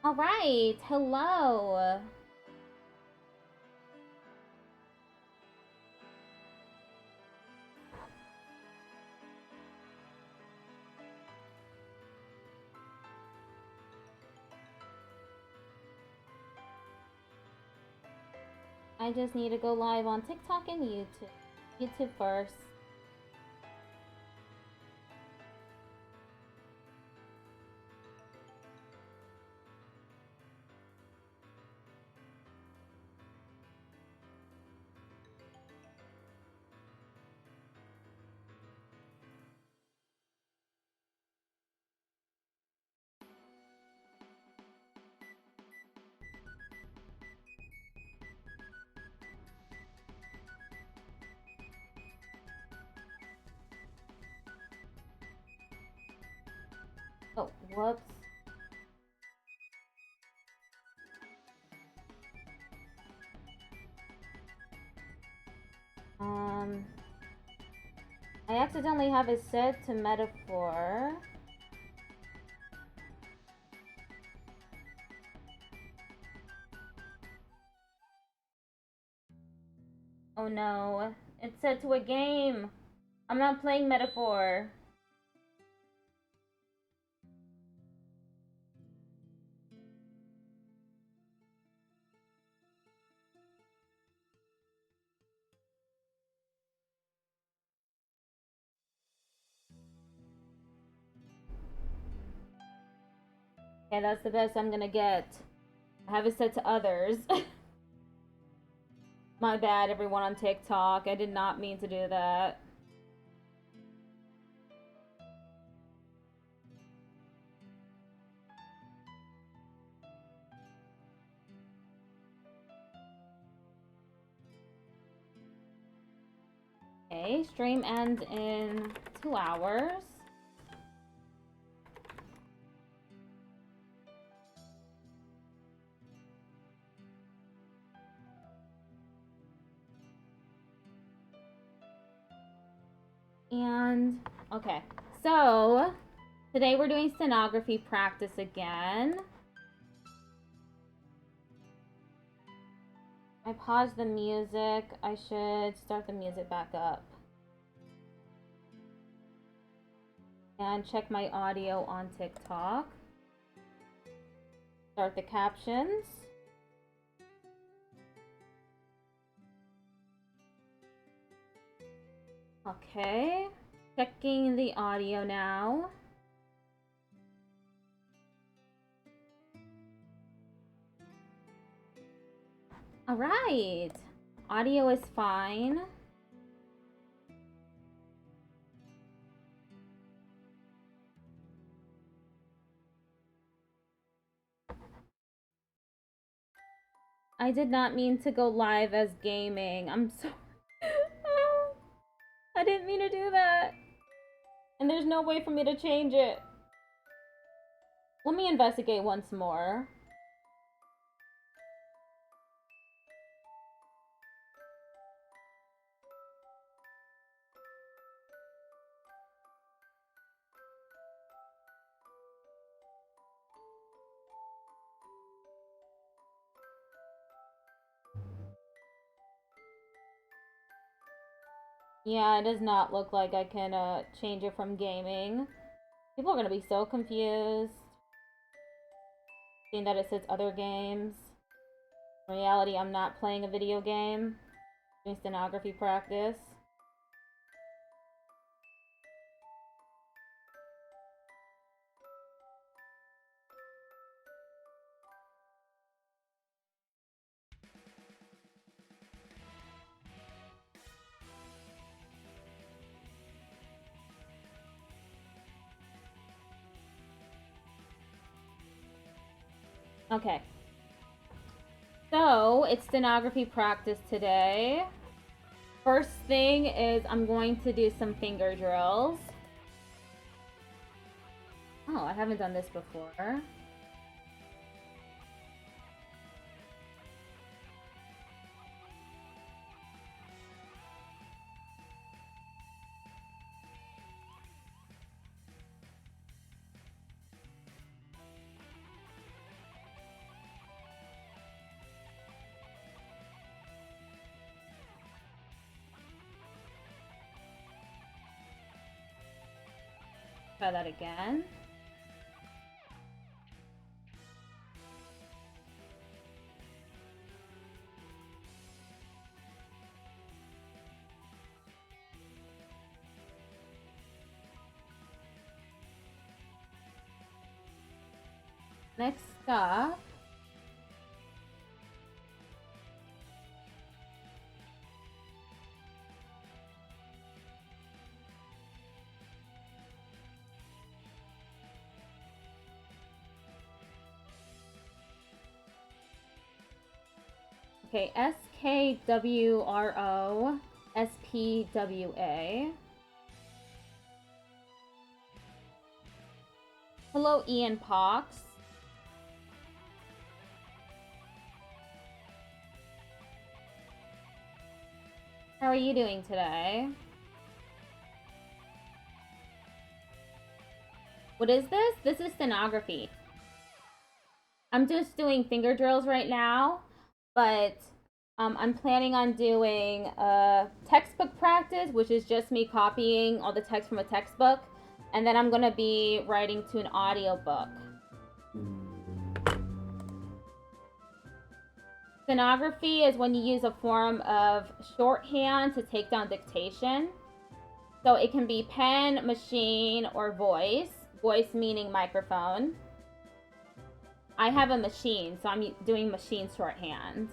All right, hello. I just need to go live on TikTok and YouTube. YouTube first. Oh, whoops. I accidentally have it set to metaphor. Oh no, it's set to a game. I'm not playing metaphor. Okay, that's the best I'm gonna get. I have it set to others. My bad, everyone on TikTok. I did not mean to do that. Okay, stream ends in 2 hours. And, okay, so today we're doing stenography practice again. I paused the music. I should start the music back up. And check my audio on TikTok. Start the captions. Okay, checking the audio now. All right, audio is fine. I did not mean to go live as gaming. I'm sorry. I didn't mean to do that. And there's no way for me to change it. Let me investigate once more. Yeah, it does not look like I can change it from gaming. People are gonna be so confused, seeing that it says other games. In reality, I'm not playing a video game. Doing stenography practice. Okay. So, it's stenography practice today. First thing is I'm going to do some finger drills. Oh, I haven't done this before. Try that again. Next up, okay, SKWROSPWA. Hello, Ian Pox. How are you doing today? What is this? This is stenography. I'm just doing finger drills right now, but I'm planning on doing a textbook practice, which is just me copying all the text from a textbook, and then I'm gonna be writing to an audiobook. Stenography is when you use a form of shorthand to take down dictation. So it can be pen, machine, or voice. Voice meaning microphone. I have a machine, so I'm doing machine shorthand.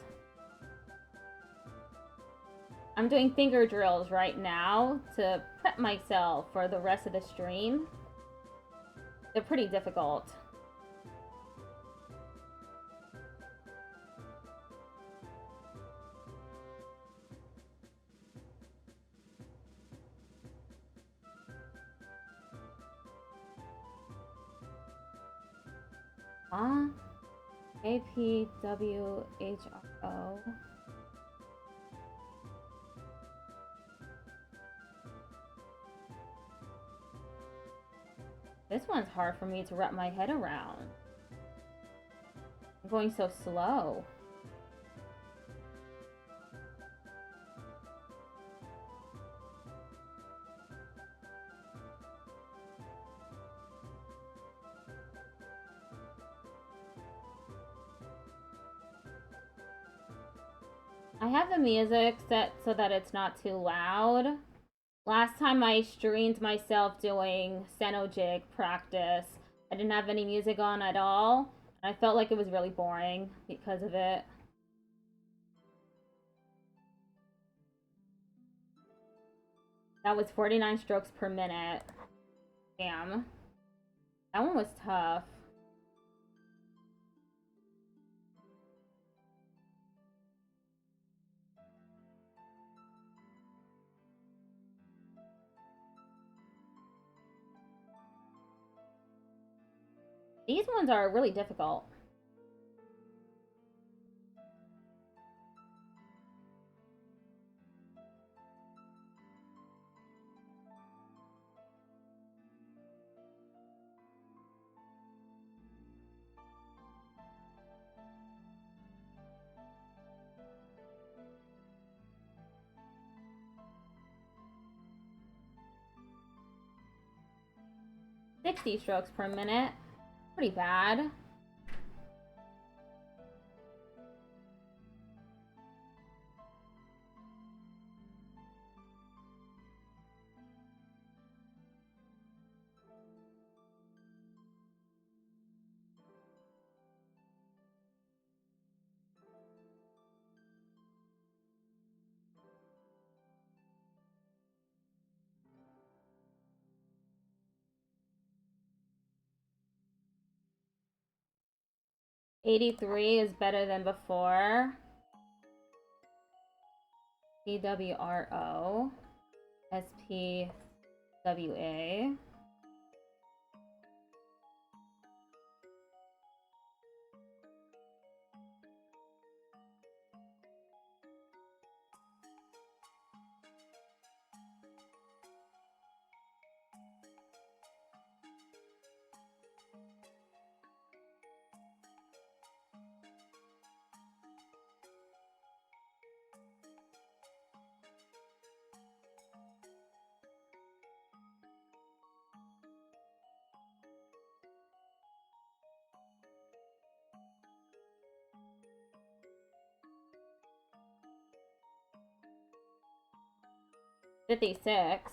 I'm doing finger drills right now to prep myself for the rest of the stream. They're pretty difficult. APWHRO. This one's hard for me to wrap my head around. I'm going so slow. I have the music set so that it's not too loud. Last time I streamed myself doing Steno Jig practice, I didn't have any music on at all. I felt like it was really boring because of it. That was 49 strokes per minute. Damn. That one was tough. These ones are really difficult. $60 strokes per minute. Pretty bad. $83 is better than before. PWRO. SPWA. 56.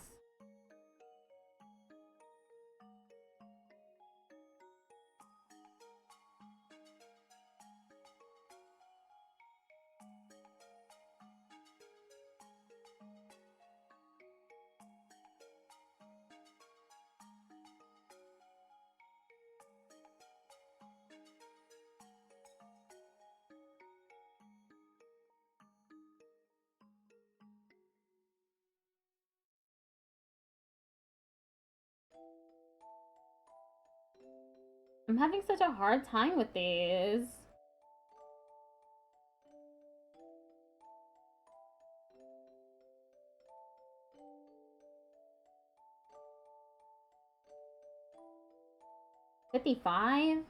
I'm having such a hard time with these. $55?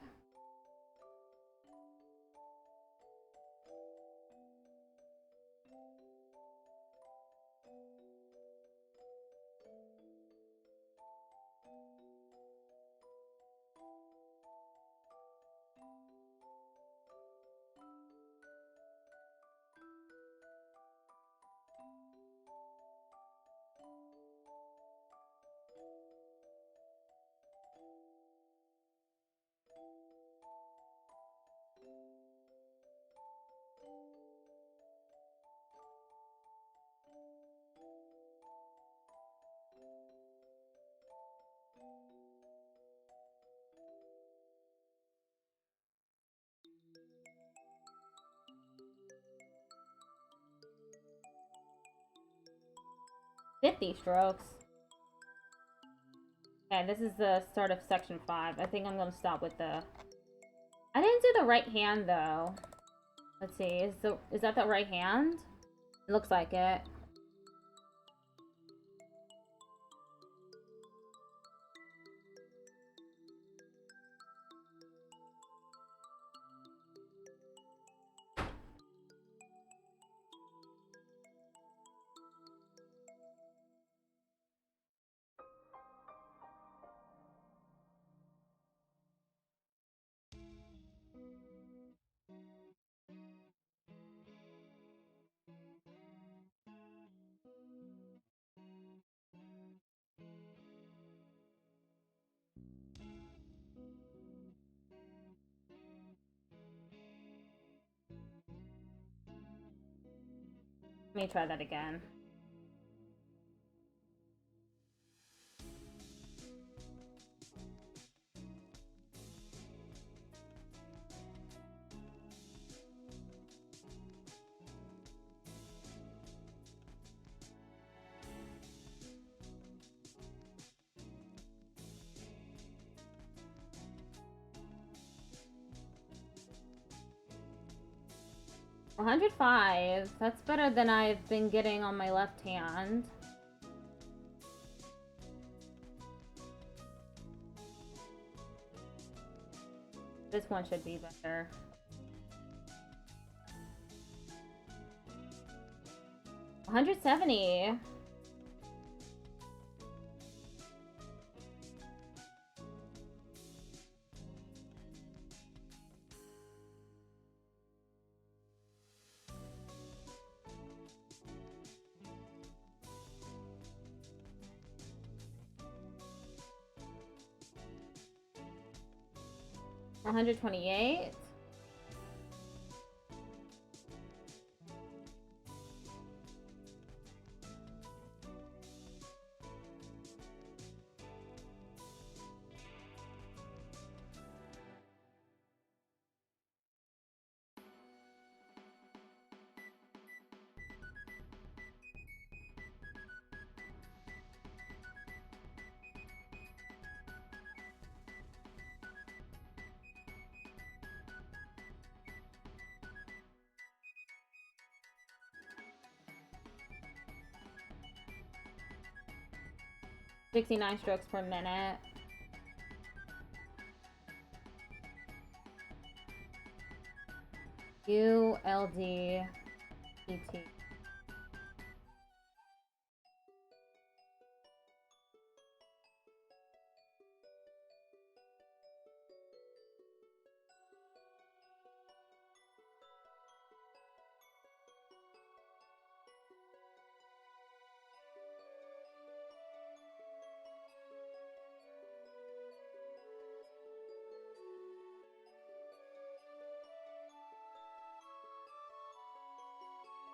$50 strokes. Okay, this is the start of section 5. I think I'm gonna stop with the... I didn't do the right hand though. Let's see, is that the right hand? It looks like it. Let me try that again. $105. That's better than I've been getting on my left hand. This one should be better. $170. $128. $69 strokes per minute. ULD PT.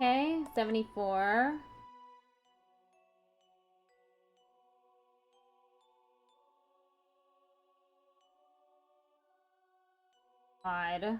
Okay, 74. God.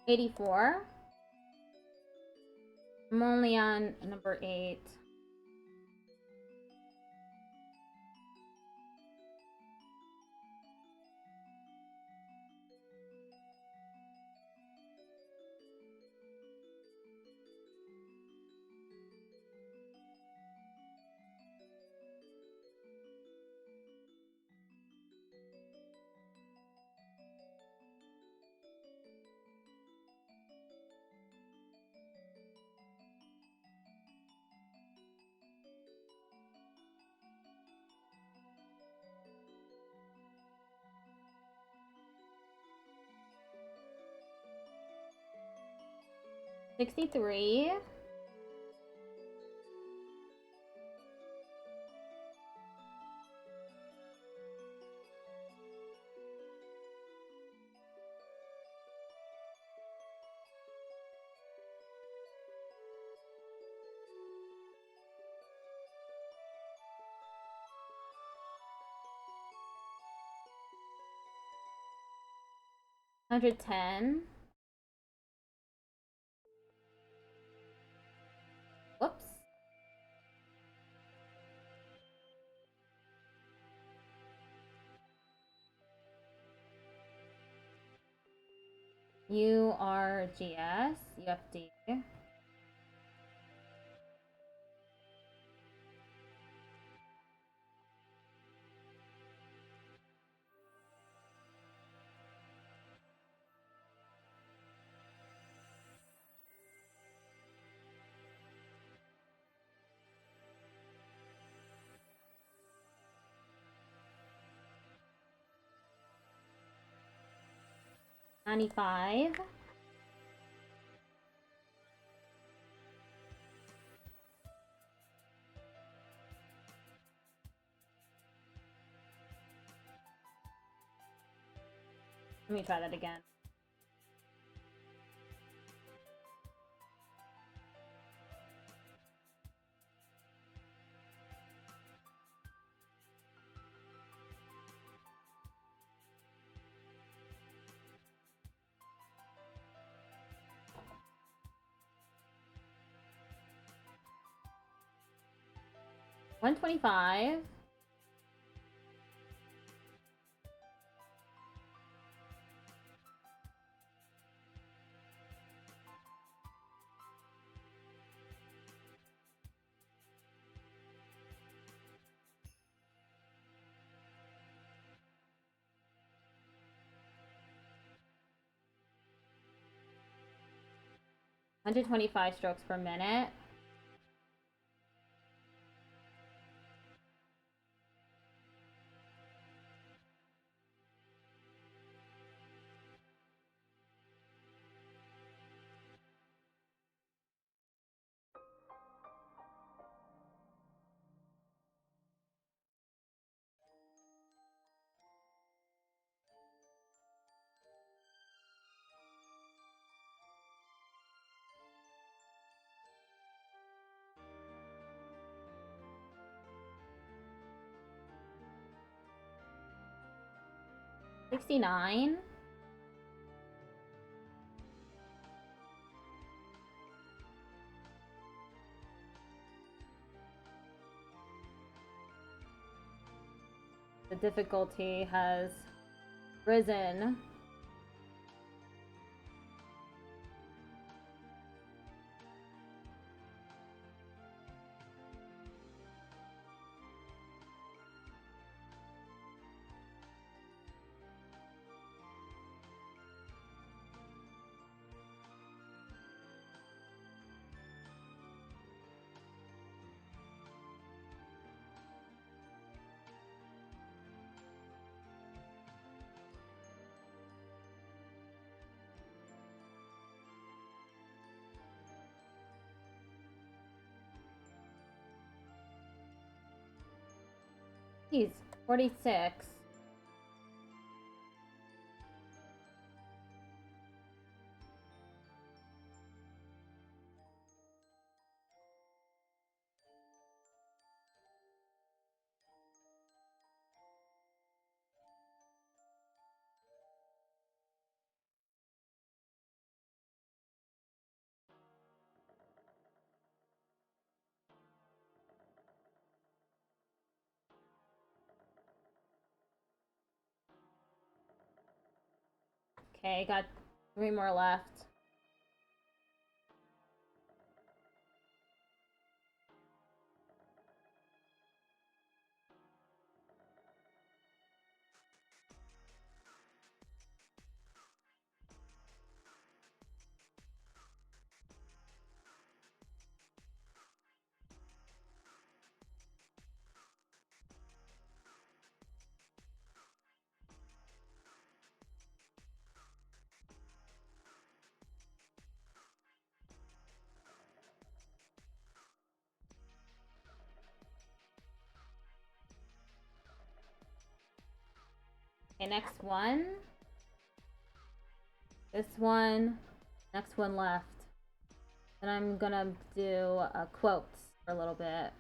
$84. I'm only on number 8. $63. $110. Whoops. URGS, UFD. $95. Let me try that again. $125. $125 strokes per minute. $69. The difficulty has risen. Geez, 46. Okay, got 3 more left. Okay, next one. This one. Next one left. Then I'm gonna do quotes for a little bit.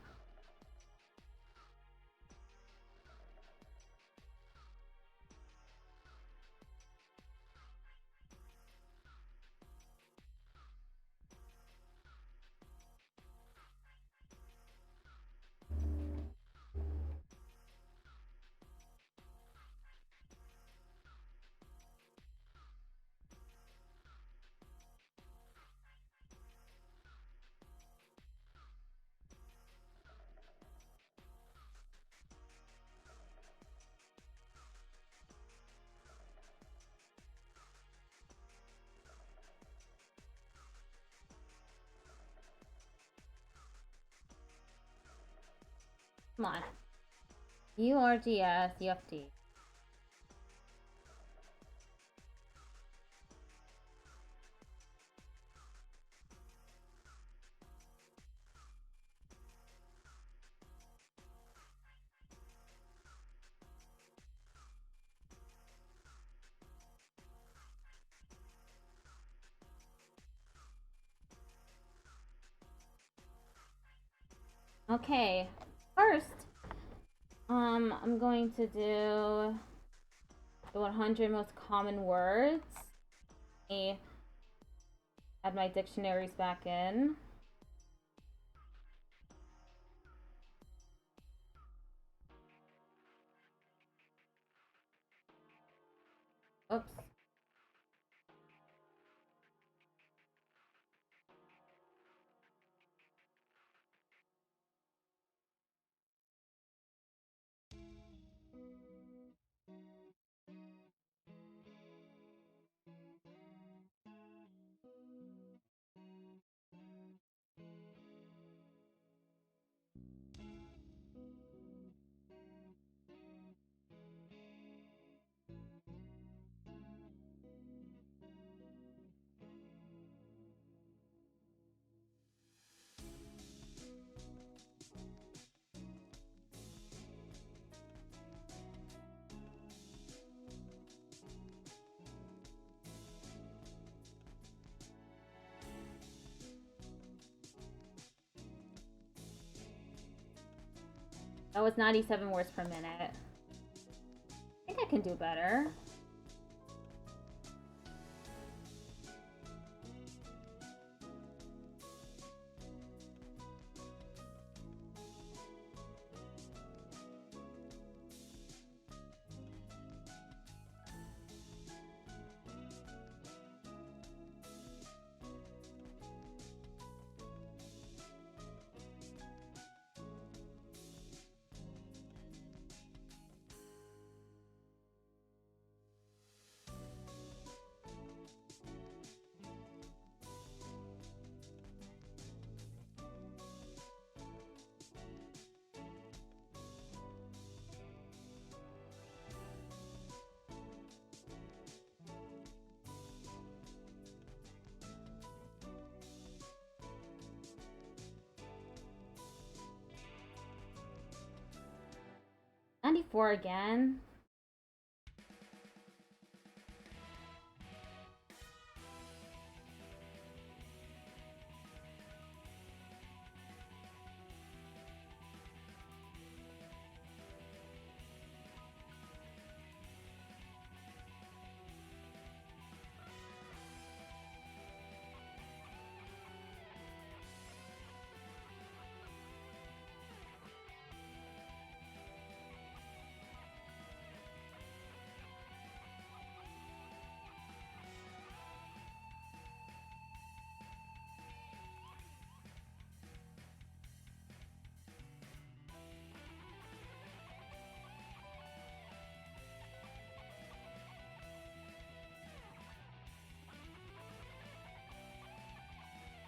Come on. URGS, UFT. Okay, first, I'm going to do the 100 most common words. Add my dictionaries back in. Oops. That was 97 words per minute. I think I can do better. 94 again.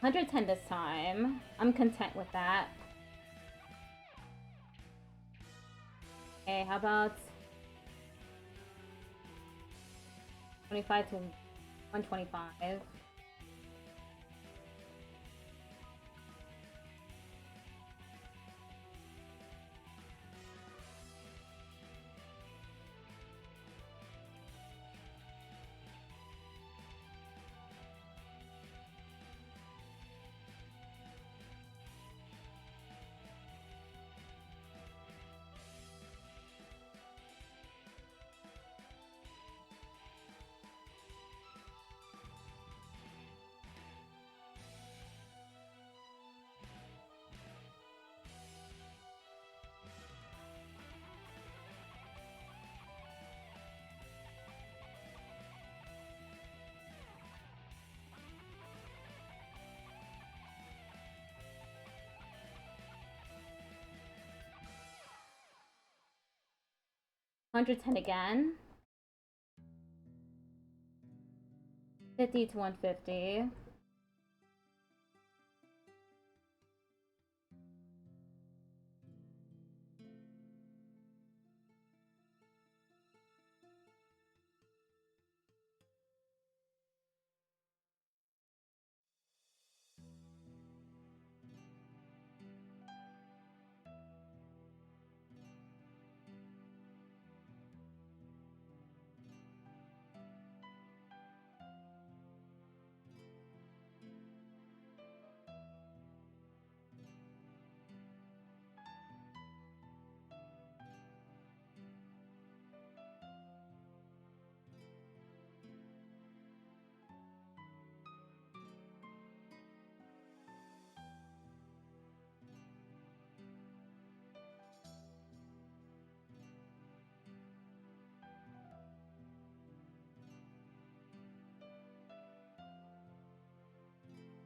$110 this time. I'm content with that. Okay, how about 25 to 125? $110 again. 50 to 150.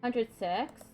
$106.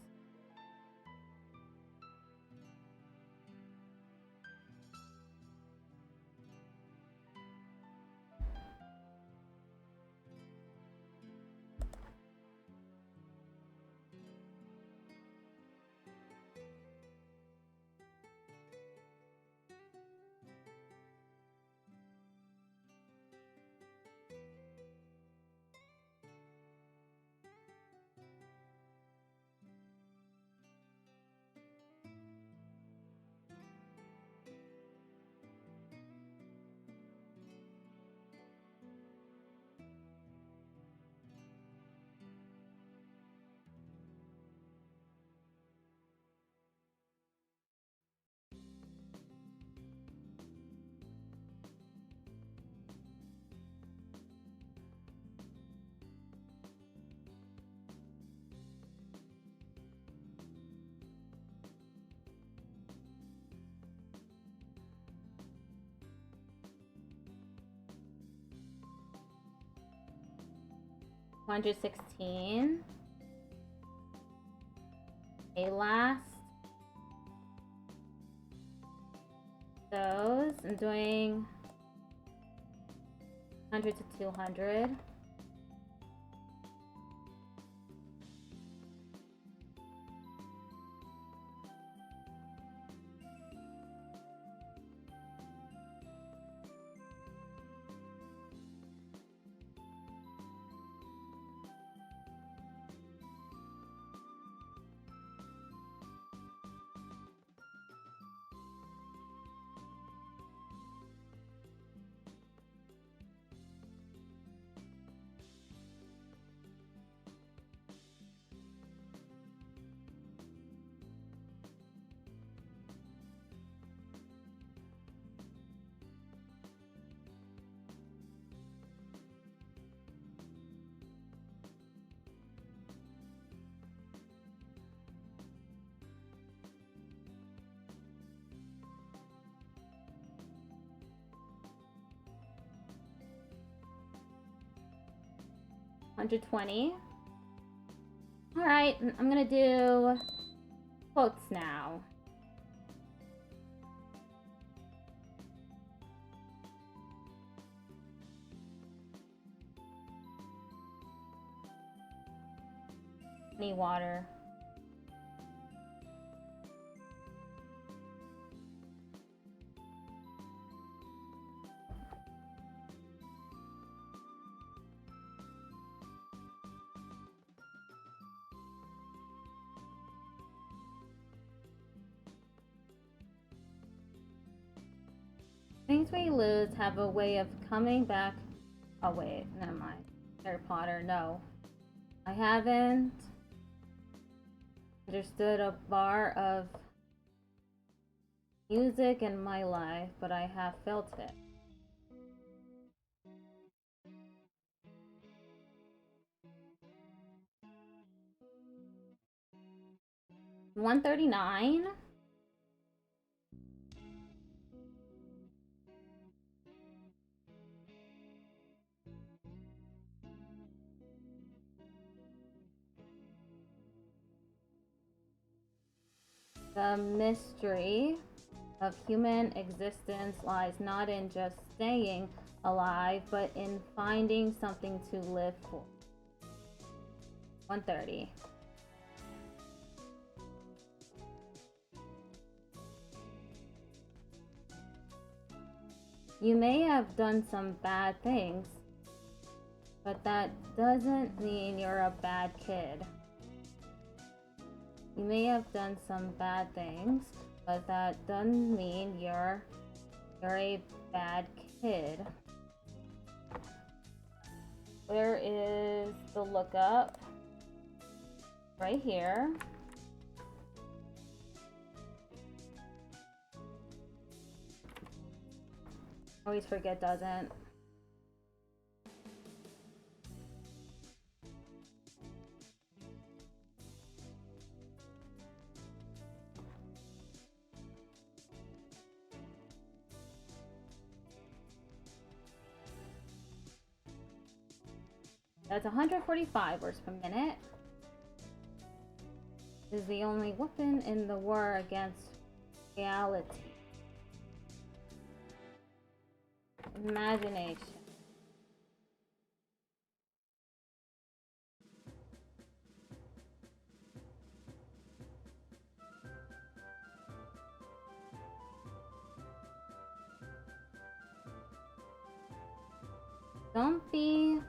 $116. A last. Those. I'm doing 100 to 200. 120. Alright, I'm gonna do quotes now. Need water. Things we lose have a way of coming back. Oh wait, never mind. Harry Potter, no. I haven't understood a bar of music in my life, but I have felt it. $139. The mystery of human existence lies not in just staying alive, but in finding something to live for. 130. You may have done some bad things, but that doesn't mean you're a bad kid. You may have done some bad things, but that doesn't mean you're a bad kid. Where is the lookup? Right here. Always forget doesn't. That's 145 words per minute. This is the only weapon in the war against reality. Imagination. Don't be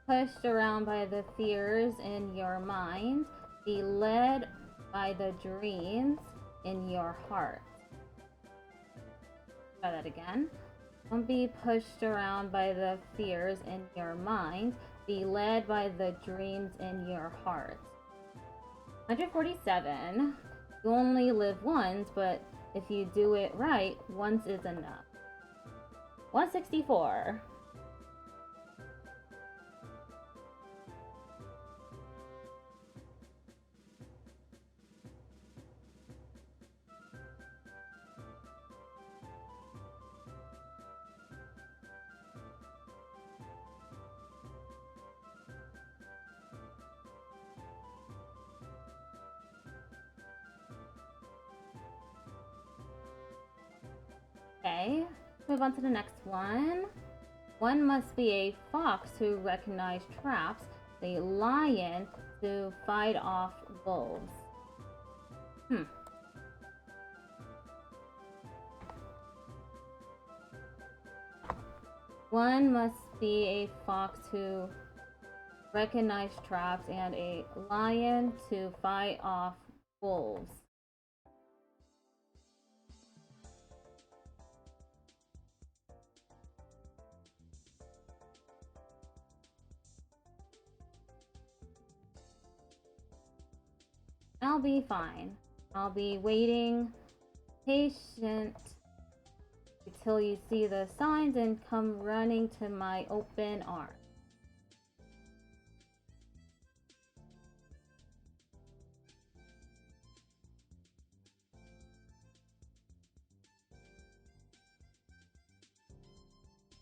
pushed around by the fears in your mind. Be led by the dreams in your heart. Try that again. Don't be pushed around by the fears in your mind. Be led by the dreams in your heart. 147. You only live once, but if you do it right, once is enough. 164. Okay, move on to the next one. One must be a fox to recognize traps, a lion to fight off wolves. One must be a fox to recognize traps and a lion to fight off wolves. I'll be fine. I'll be waiting, patient, until you see the signs and come running to my open arms.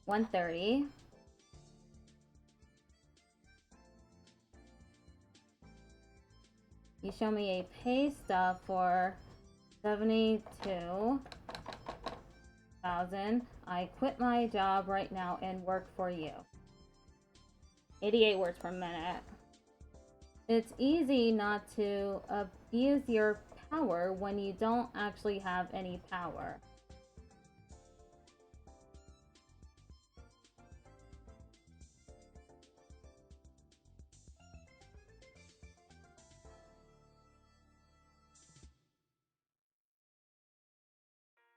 $130. show me a pay stub for 72,000. I quit my job right now and work for you. 88 words per minute. It's easy not to abuse your power when you don't actually have any power.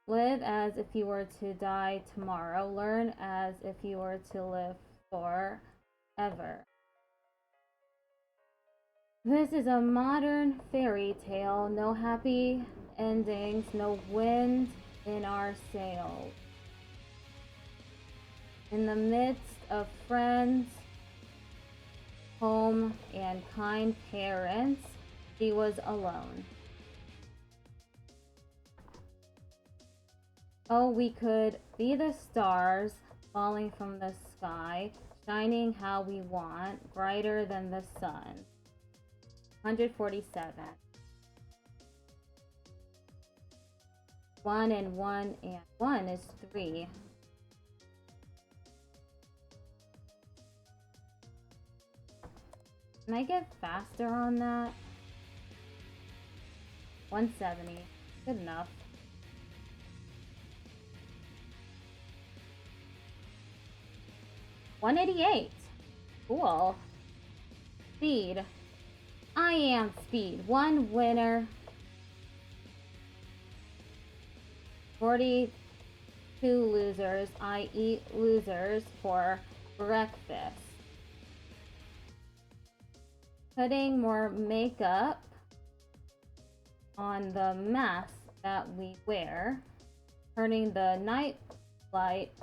Live as if you were to die tomorrow. Learn as if you were to live forever. This is a modern fairy tale. No happy endings, no wind in our sails. In the midst of friends, home, and kind parents, she was alone. Oh, we could be the stars falling from the sky, shining how we want, brighter than the sun. 147. 1 and 1 and 1 is 3. Can I get faster on that? 170. Good enough. $188. Cool. Speed. I am speed. 1 winner. 42 losers. I eat losers for breakfast. Putting more makeup on the mask that we wear. Turning the night lights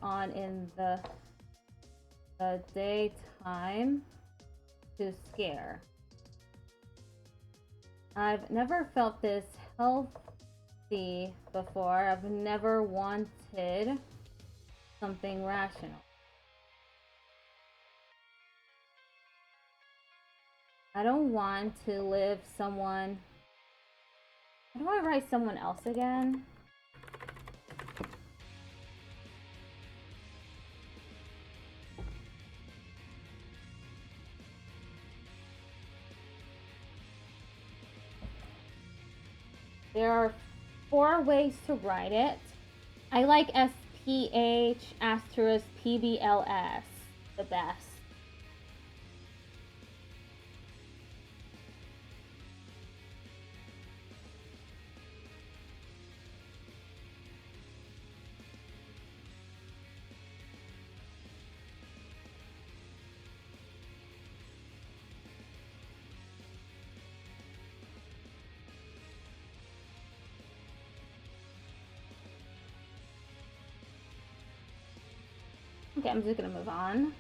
on in the daytime to scare. I've never felt this healthy before. I've never wanted something rational. I don't want to live someone. How do I write someone else again? There are 4 ways to write it. I like SPH asterisk PBLS the best. Okay, I'm just gonna move on.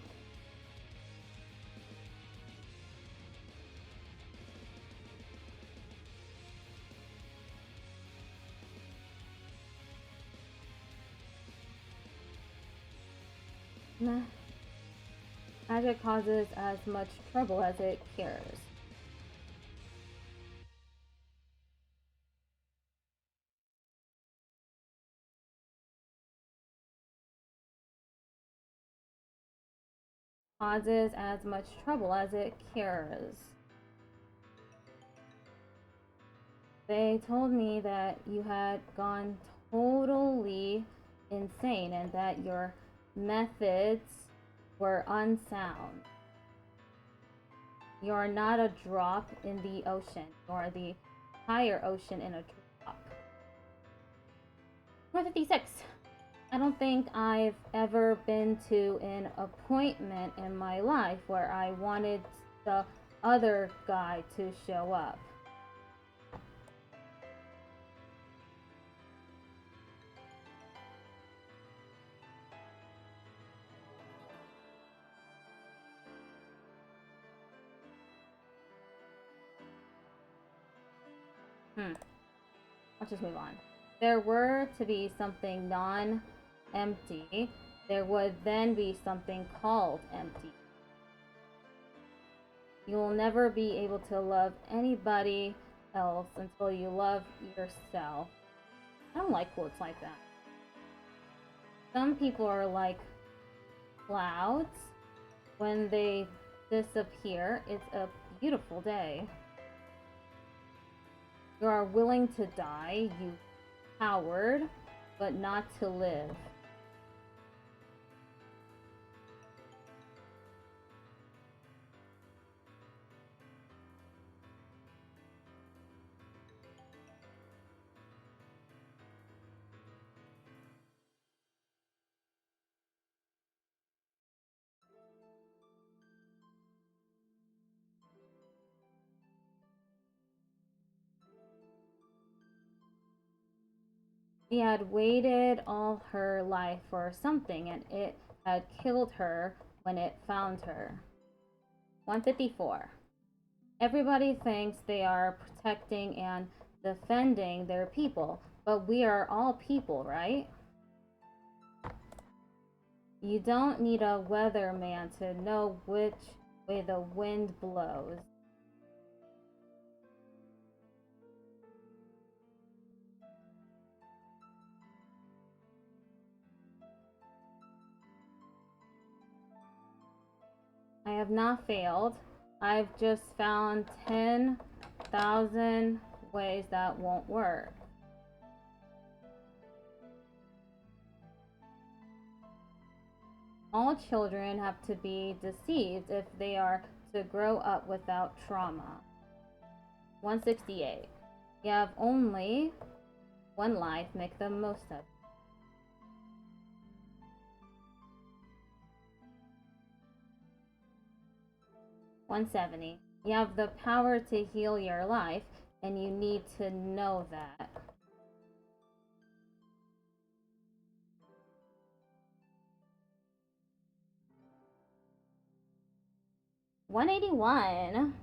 Magic causes as much trouble as it cures. Causes as much trouble as it cures. They told me that you had gone totally insane and that your methods were unsound. You're not a drop in the ocean, nor the entire ocean in a drop. 156. I don't think I've ever been to an appointment in my life where I wanted the other guy to show up. Let's just move on. There were to be something non-empty. There would then be something called empty. You will never be able to love anybody else until you love yourself. I don't like quotes like that. Some people are like clouds. When they disappear, it's a beautiful day. You are willing to die, you coward, but not to live. She had waited all her life for something, and it had killed her when it found her. 154. Everybody thinks they are protecting and defending their people, but we are all people, right? You don't need a weatherman to know which way the wind blows. I have not failed. I've just found 10,000 ways that won't work. All children have to be deceived if they are to grow up without trauma. 168. You have only one life, make the most of it. 170. You have the power to heal your life, and you need to know that. 181.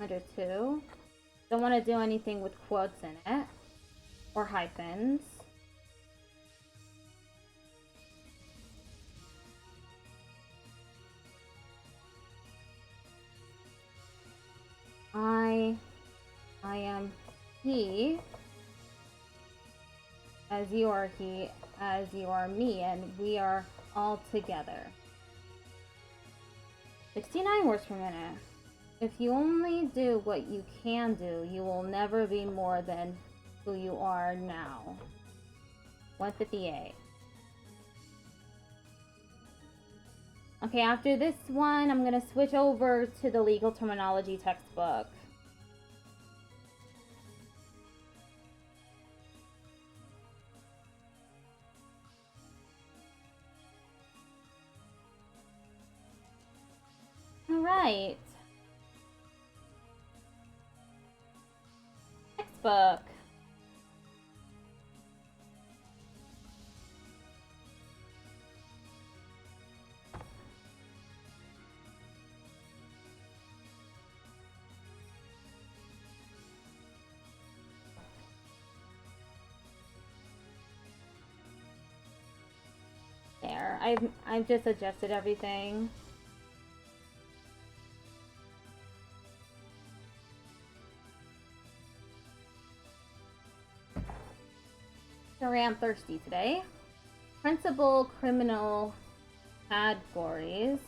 Under 2. Don't want to do anything with quotes in it or hyphens. I am he, as you are he, as you are me, and we are all together. 69 words per minute. If you only do what you can do, you will never be more than who you are now. 158. Okay, after this one, I'm gonna switch over to the legal terminology textbook. All right. Textbook. There, I've just adjusted everything. Sorry, I'm thirsty today. Principal criminal categories.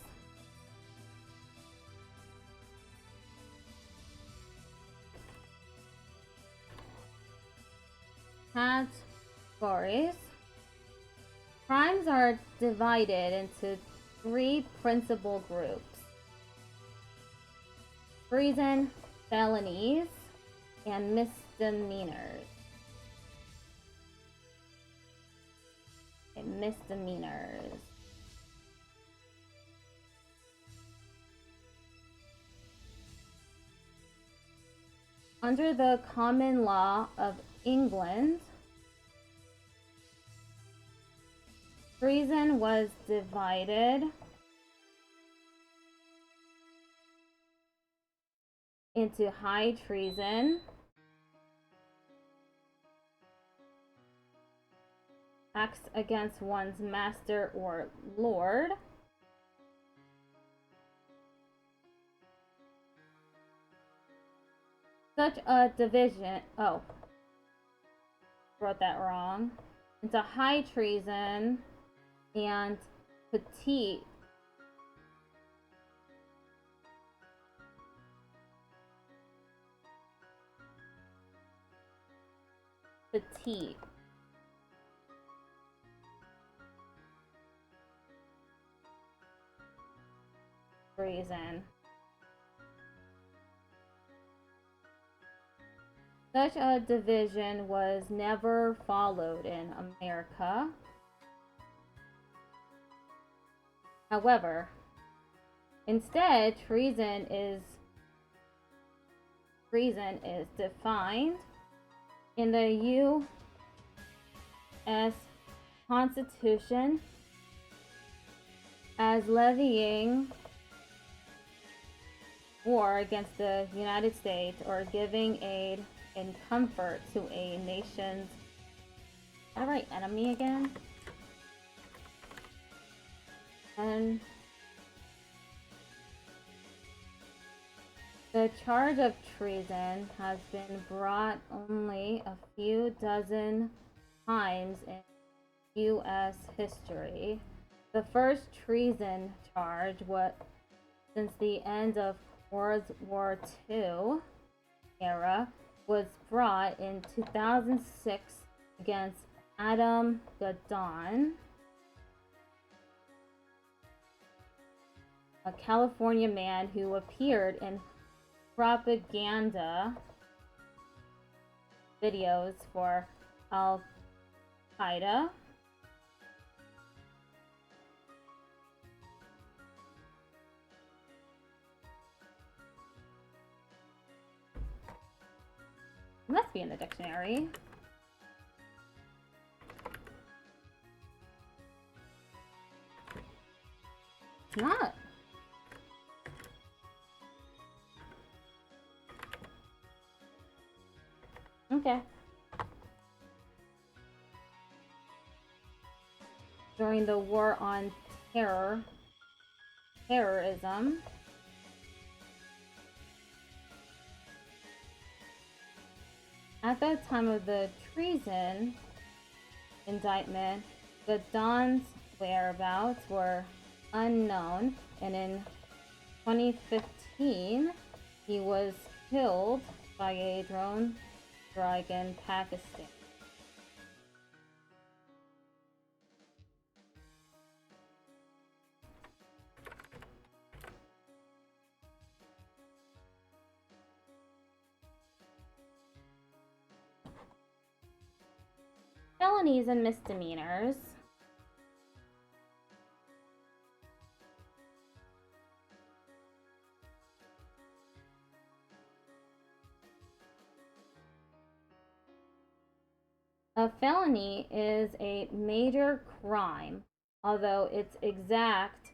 Categories. Crimes are divided into 3 principal groups: treason, felonies, and misdemeanors. Okay, misdemeanors. Under the common law of England, treason was divided into high treason, acts against one's master or lord, such a division, oh, wrote that wrong, into high treason and petite treason. Such a division was never followed in America. However, instead, treason is defined in the U.S. Constitution as levying war against the United States or giving aid and comfort to a nation's, how do I write enemy again? And the charge of treason has been brought only a few dozen times in U.S. history. The first treason charge since the end of World War II era was brought in 2006 against Adam Gadon, a California man who appeared in propaganda videos for Al Qaeda. It must be in the dictionary. It's not. Okay. During the war on terrorism, at the time of the treason indictment, the Don's whereabouts were unknown, and in 2015, he was killed by a drone strike in Pakistan. Felonies and misdemeanors. A felony is a major crime, although its exact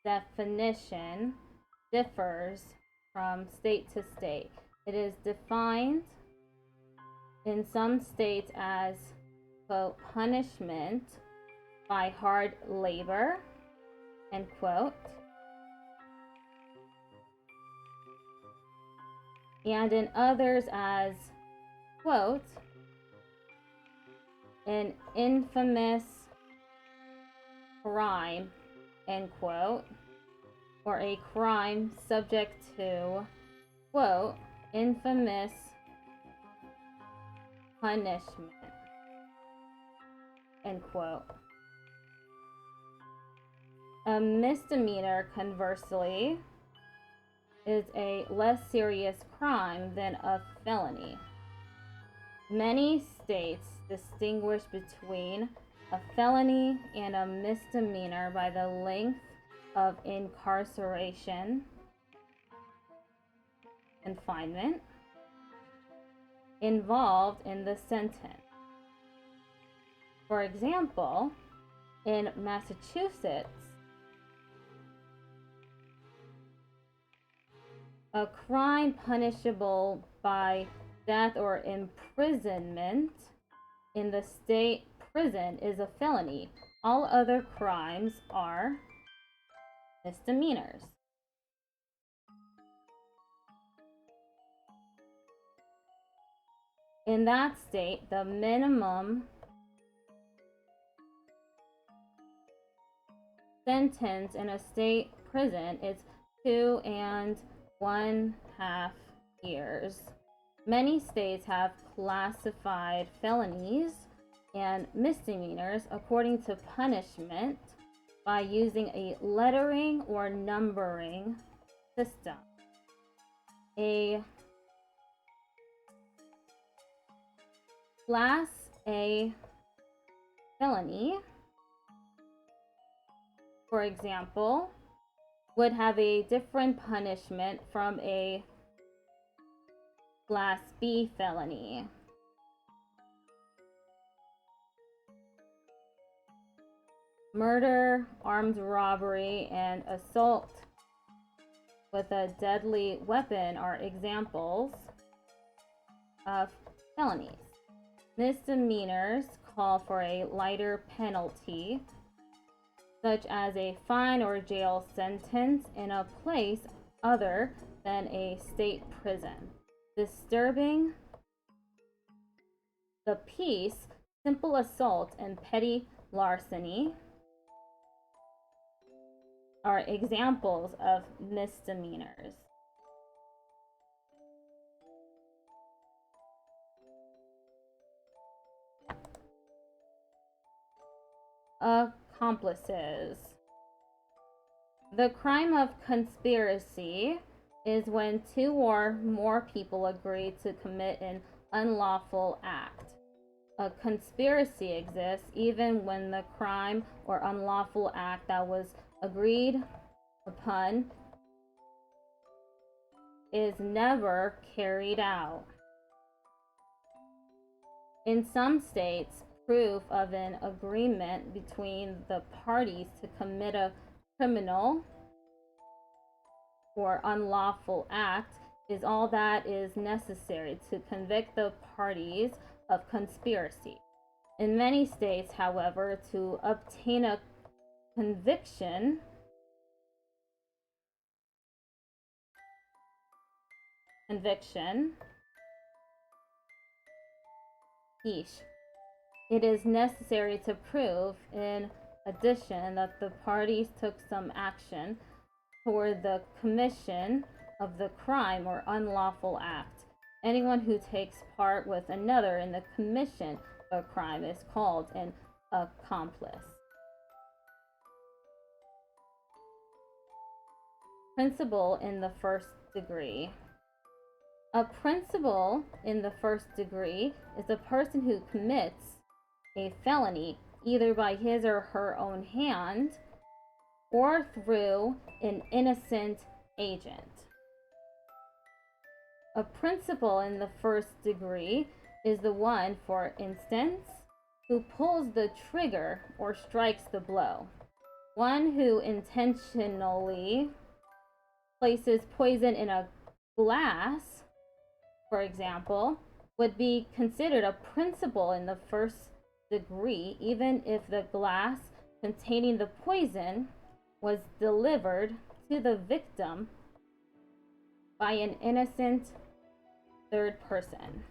definition differs from state to state. It is defined in some states as, quote, punishment by hard labor, end quote, and in others as, quote, an infamous crime, end quote, or a crime subject to, quote, infamous punishment, end quote. A misdemeanor, conversely, is a less serious crime than a felony. Many states distinguish between a felony and a misdemeanor by the length of incarceration, confinement, involved in the sentence. For example, in Massachusetts, A crime punishable by death or imprisonment in the state prison is a felony. All other crimes are misdemeanors. In that state, the minimum sentence in a state prison is 2 1/2 years. Many states have classified felonies and misdemeanors according to punishment by using a lettering or numbering system. A Class A felony, for example, would have a different punishment from a Class B felony. Murder, armed robbery, and assault with a deadly weapon are examples of felonies. Misdemeanors call for a lighter penalty, such as a fine or jail sentence in a place other than a state prison. Disturbing the peace, simple assault, and petty larceny are examples of misdemeanors. Accomplices. The crime of conspiracy is when 2 or more people agree to commit an unlawful act. A conspiracy exists even when the crime or unlawful act that was agreed upon is never carried out. In some states, proof of an agreement between the parties to commit a criminal or unlawful act is all that is necessary to convict the parties of conspiracy. In many states, however, to obtain a conviction, it is necessary to prove, in addition, that the parties took some action toward the commission of the crime or unlawful act. Anyone who takes part with another in the commission of a crime is called an accomplice. Principal in the first degree. A principal in the first degree is a person who commits a felony either by his or her own hand or through an innocent agent. A principal in the first degree is the one, for instance, who pulls the trigger or strikes the blow. One who intentionally places poison in a glass, for example, would be considered a principal in the first degree, even if the glass containing the poison was delivered to the victim by an innocent third person.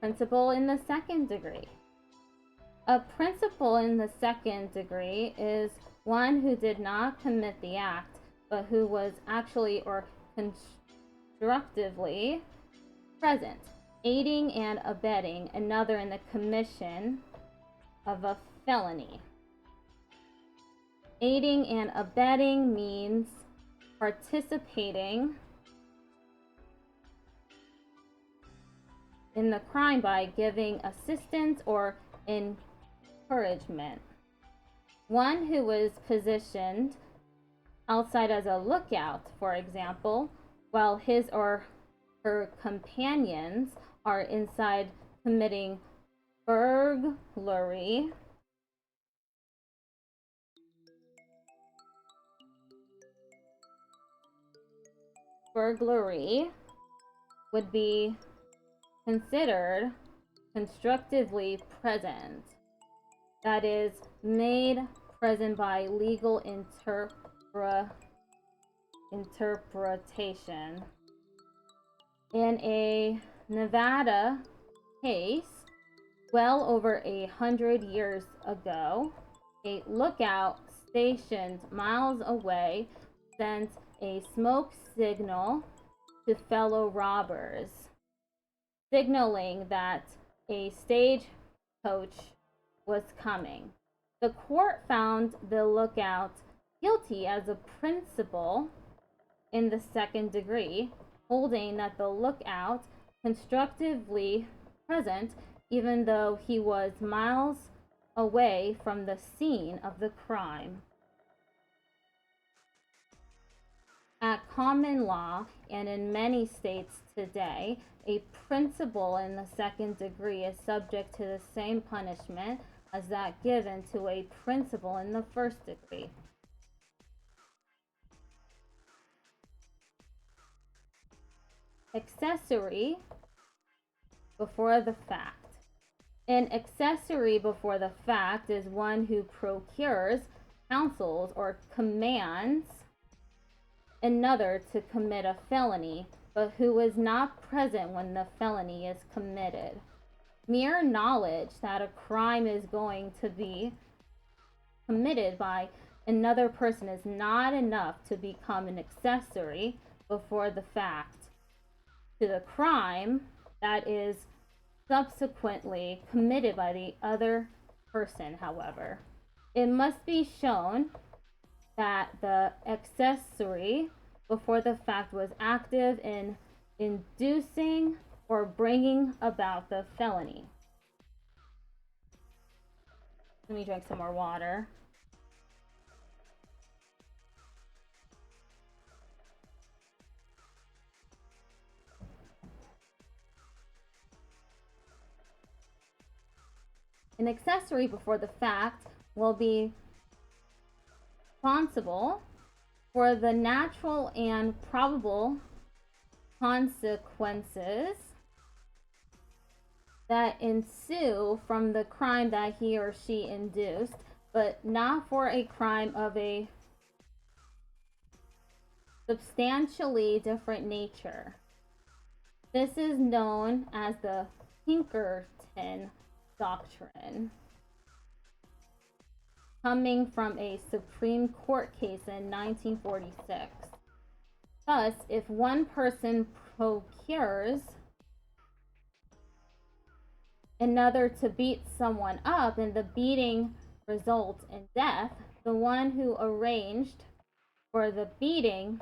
Principal in the second degree. A principal in the second degree is one who did not commit the act, but who was actually or constructively present, aiding and abetting another in the commission of a felony. Aiding and abetting means participating in the crime by giving assistance or encouragement. One who was positioned outside as a lookout, for example, while his or her companions are inside committing burglary, would be considered constructively present. That is, made present by legal interpretation. In a Nevada case, well over 100 years ago, a lookout stationed miles away sent a smoke signal to fellow robbers, signaling that a stagecoach was coming. The court found the lookout guilty as a principal in the second degree, holding that the lookout constructively present even though he was miles away from the scene of the crime. At common law, and in many states today, a principal in the second degree is subject to the same punishment as that given to a principal in the first degree. Accessory before the fact. An accessory before the fact is one who procures, counsels, or commands another to commit a felony, but who is not present when the felony is committed. Mere knowledge that a crime is going to be committed by another person is not enough to become an accessory before the fact to the crime that is subsequently committed by the other person. However, it must be shown that the accessory before the fact was active in inducing or bringing about the felony. Let me drink some more water. An accessory before the fact will be responsible for the natural and probable consequences that ensue from the crime that he or she induced, but not for a crime of a substantially different nature. This is known as the Pinkerton doctrine, coming from a Supreme Court case in 1946. Thus, if one person procures another to beat someone up and the beating results in death, the one who arranged for the beating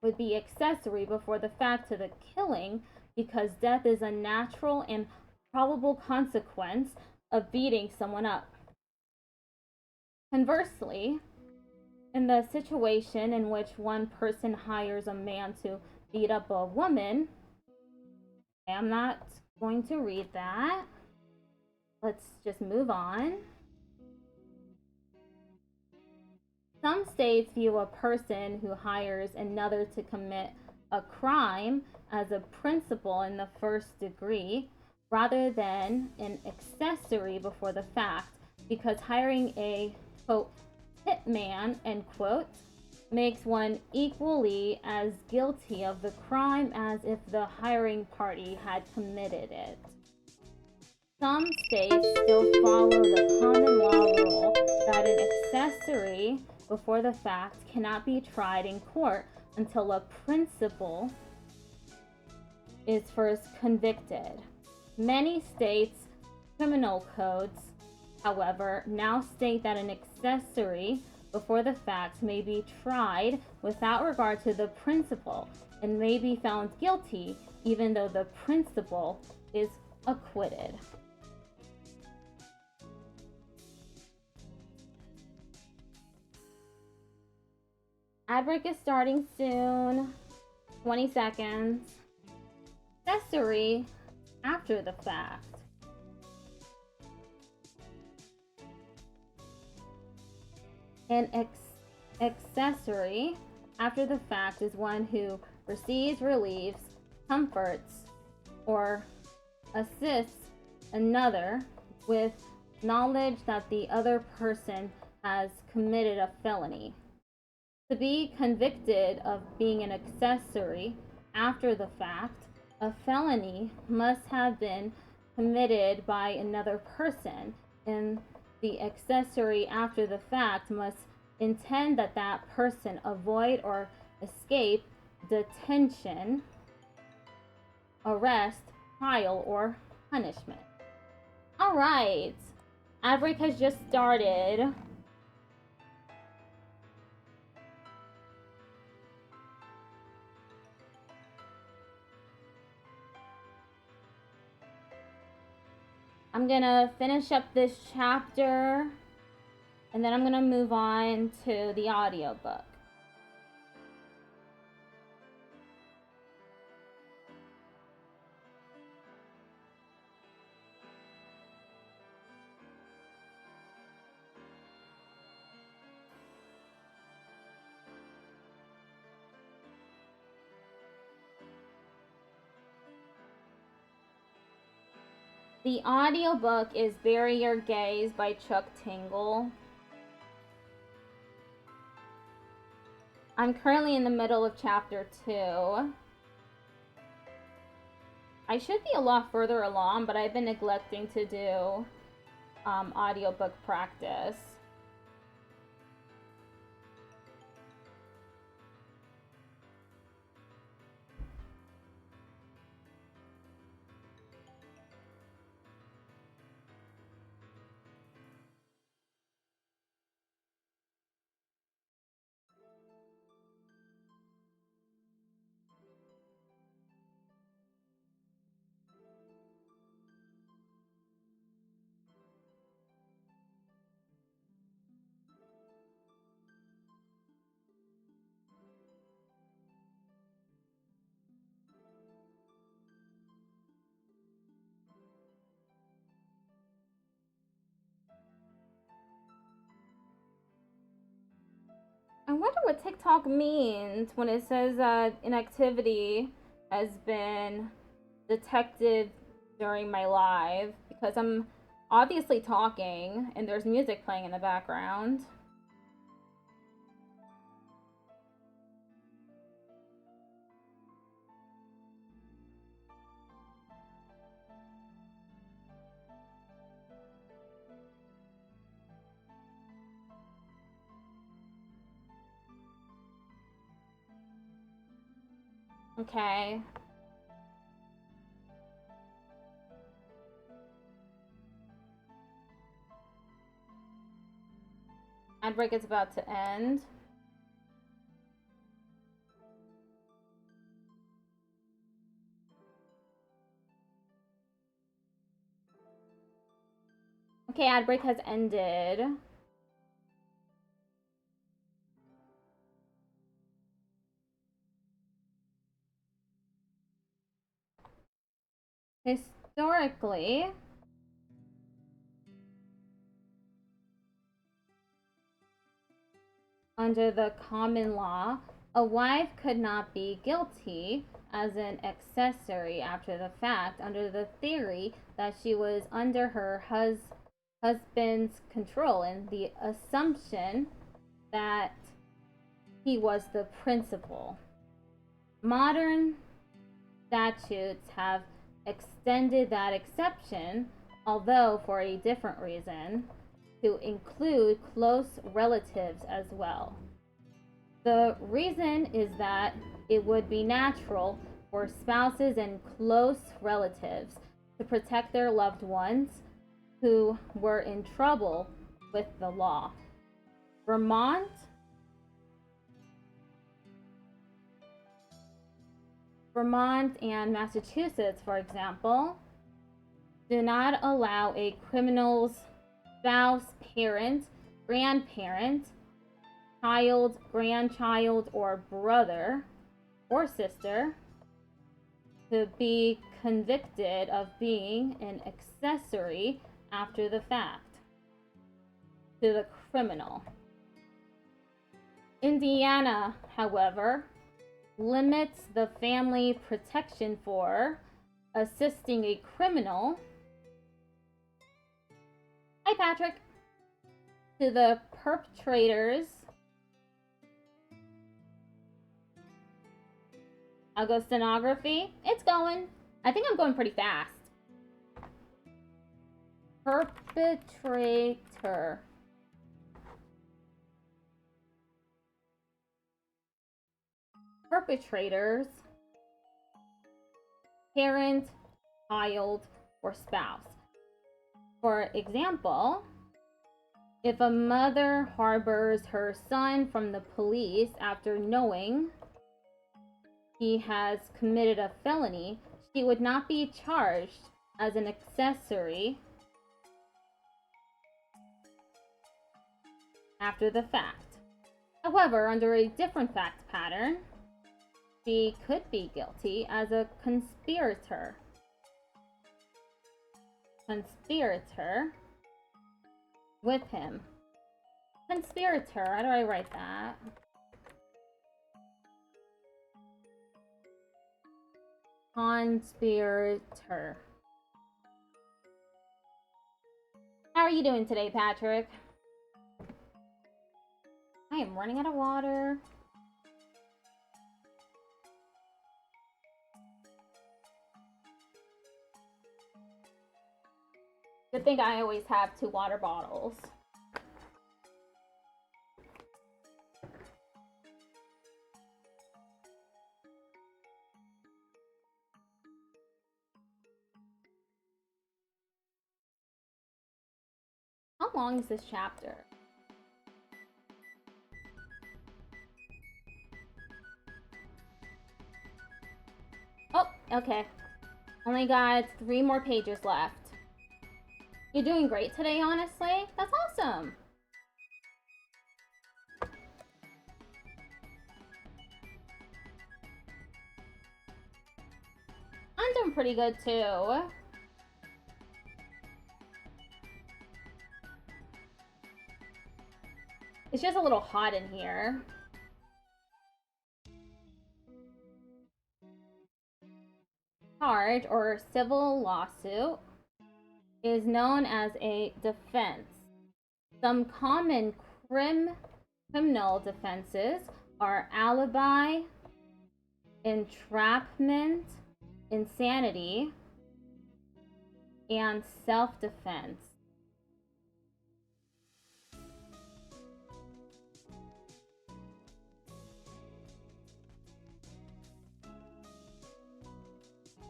would be accessory before the fact to the killing, because death is a natural and probable consequence of beating someone up. Conversely, in the situation in which one person hires a man to beat up a woman, I'm not going to read that. Let's just move on. Some states view a person who hires another to commit a crime as a principal in the first degree rather than an accessory before the fact, because hiring a, quote, hitman, end quote, makes one equally as guilty of the crime as if the hiring party had committed it. Some states still follow the common law rule that an accessory before the fact cannot be tried in court until a principal is first convicted. Many states' criminal codes, however, now state that an accessory before the fact may be tried without regard to the principal and may be found guilty even though the principal is acquitted. Ad break is starting soon. 20 seconds. accessory after the fact. An accessory after the fact is one who receives, relieves, comforts, or assists another with knowledge that the other person has committed a felony. To be convicted of being an accessory after the fact, a felony must have been committed by another person, and the accessory after the fact must intend that that person avoid or escape detention, arrest, trial, or punishment. All right, ad break has just started. I'm gonna finish up this chapter and then I'm gonna move on to the audiobook. The audiobook is Bury Your Gaze by Chuck Tingle. I'm currently in the middle of chapter 2. I should be a lot further along, but I've been neglecting to do audiobook practice. I wonder what TikTok means when it says that inactivity has been detected during my live, because I'm obviously talking and there's music playing in the background. Okay. Ad break is about to end. Okay, ad break has ended. Historically, under the common law, a wife could not be guilty as an accessory after the fact under the theory that she was under her husband's control and the assumption that he was the principal. Modern statutes have extended that exception, although for a different reason, to include close relatives as well. The reason is that it would be natural for spouses and close relatives to protect their loved ones who were in trouble with the law. Vermont and Massachusetts, for example, do not allow a criminal's spouse, parent, grandparent, child, grandchild, or brother or sister to be convicted of being an accessory after the fact to the criminal. Indiana, however, limits the family protection for assisting a criminal. Hi, Patrick. To the perpetrators. I'll go stenography. It's going. I think I'm going pretty fast. Perpetrator. Perpetrators. Parent, child, or spouse. For example, if a mother harbors her son from the police after knowing he has committed a felony, she would not be charged as an accessory after the fact. However, under a different fact pattern, she could be guilty as a conspirator. Conspirator with him. Conspirator, how do I write that? Conspirator. How are you doing today, Patrick? I am running out of water. Good thing I always have 2 water bottles. How long is this chapter? Oh, okay. Only got 3 more pages left. You're doing great today, honestly. That's awesome. I'm doing pretty good too. It's just a little hot in here. Charge or civil lawsuit is known as a defense. Some common criminal defenses are alibi, entrapment, insanity, and self-defense.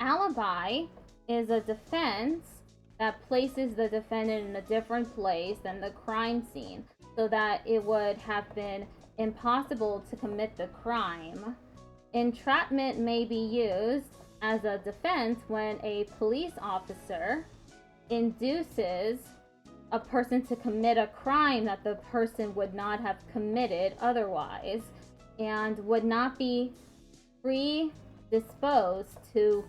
Alibi is a defense that places the defendant in a different place than the crime scene so that it would have been impossible to commit the crime. Entrapment may be used as a defense when a police officer induces a person to commit a crime that the person would not have committed otherwise and would not be predisposed to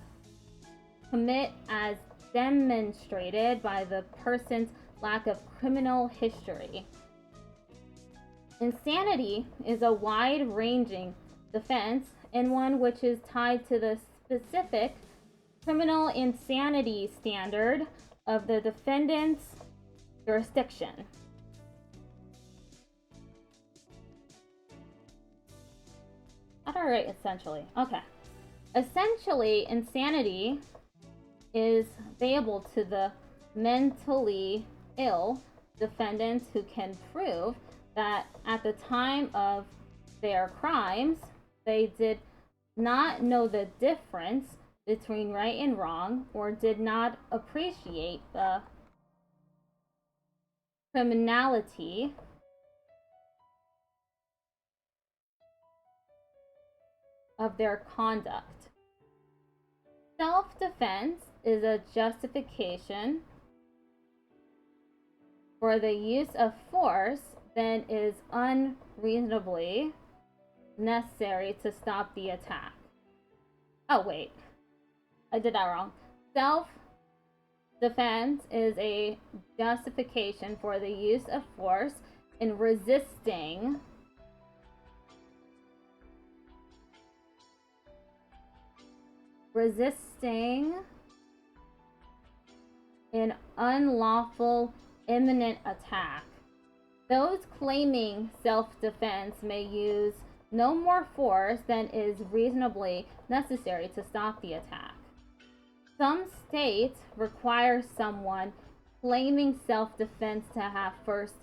commit as demonstrated by the person's lack of criminal history. Insanity is a wide-ranging defense and one which is tied to the specific criminal insanity standard of the defendant's jurisdiction. How do I write essentially? Okay. Essentially, insanity is payable to the mentally ill defendants who can prove that at the time of their crimes, they did not know the difference between right and wrong or did not appreciate the criminality of their conduct. Self-defense is a justification for the use of force that is unreasonably necessary to stop the attack. Oh, wait. I did that wrong. Self-defense is a justification for the use of force in resisting an unlawful imminent attack. Those claiming self-defense may use no more force than is reasonably necessary to stop the attack. Some states require someone claiming self-defense to have first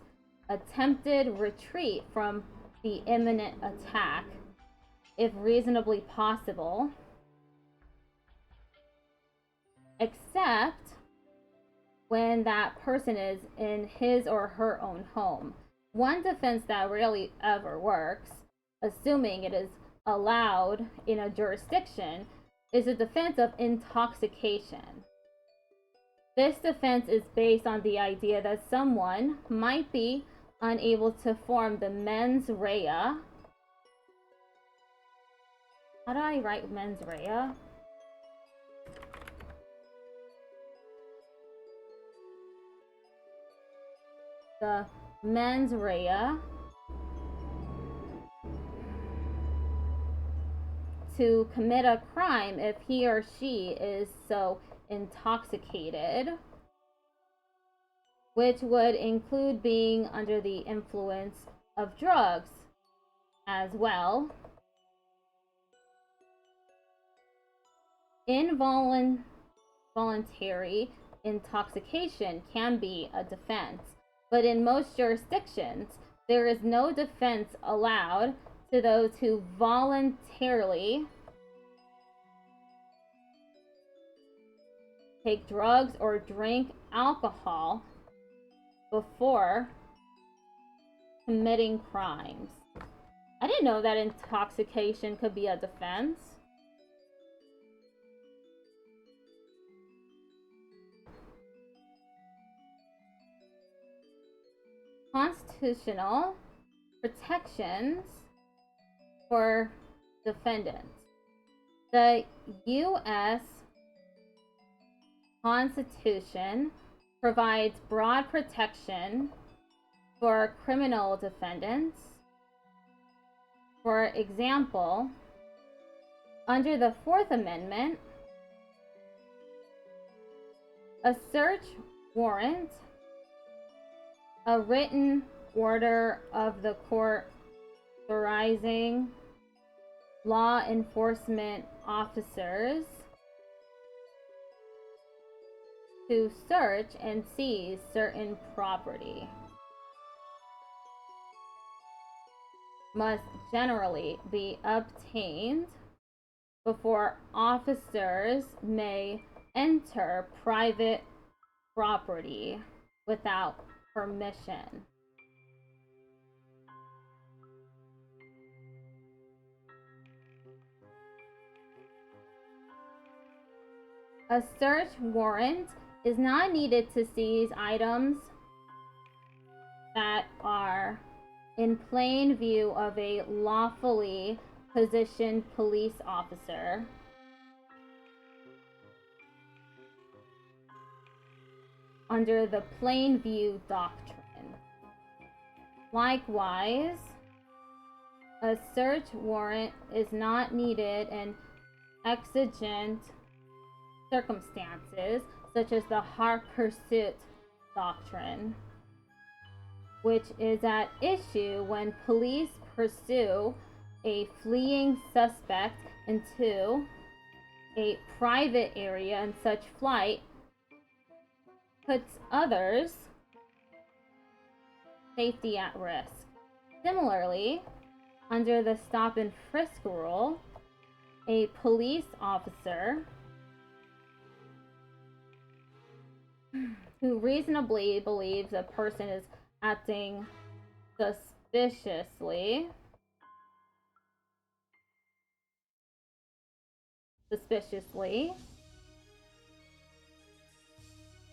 attempted retreat from the imminent attack, if reasonably possible, except when that person is in his or her own home. One defense that rarely ever works, assuming it is allowed in a jurisdiction, is a defense of intoxication. This defense is based on the idea that someone might be unable to form the mens rea. How do I write mens rea? The mens rea to commit a crime if he or she is so intoxicated, which would include being under the influence of drugs as well. Involuntary intoxication can be a defense, but in most jurisdictions, there is no defense allowed to those who voluntarily take drugs or drink alcohol before committing crimes. I didn't know that intoxication could be a defense. Constitutional protections for defendants. The U.S. Constitution provides broad protection for criminal defendants. For example, under the Fourth Amendment, a search warrant, a written order of the court authorizing law enforcement officers to search and seize certain property must generally be obtained before officers may enter private property without permission. A search warrant is not needed to seize items that are in plain view of a lawfully positioned police officer. Under the plain view doctrine. Likewise, a search warrant is not needed in exigent circumstances, such as the hot pursuit doctrine, which is at issue when police pursue a fleeing suspect into a private area, and such flight puts others' safety at risk. Similarly, under the stop and frisk rule, a police officer who reasonably believes a person is acting suspiciously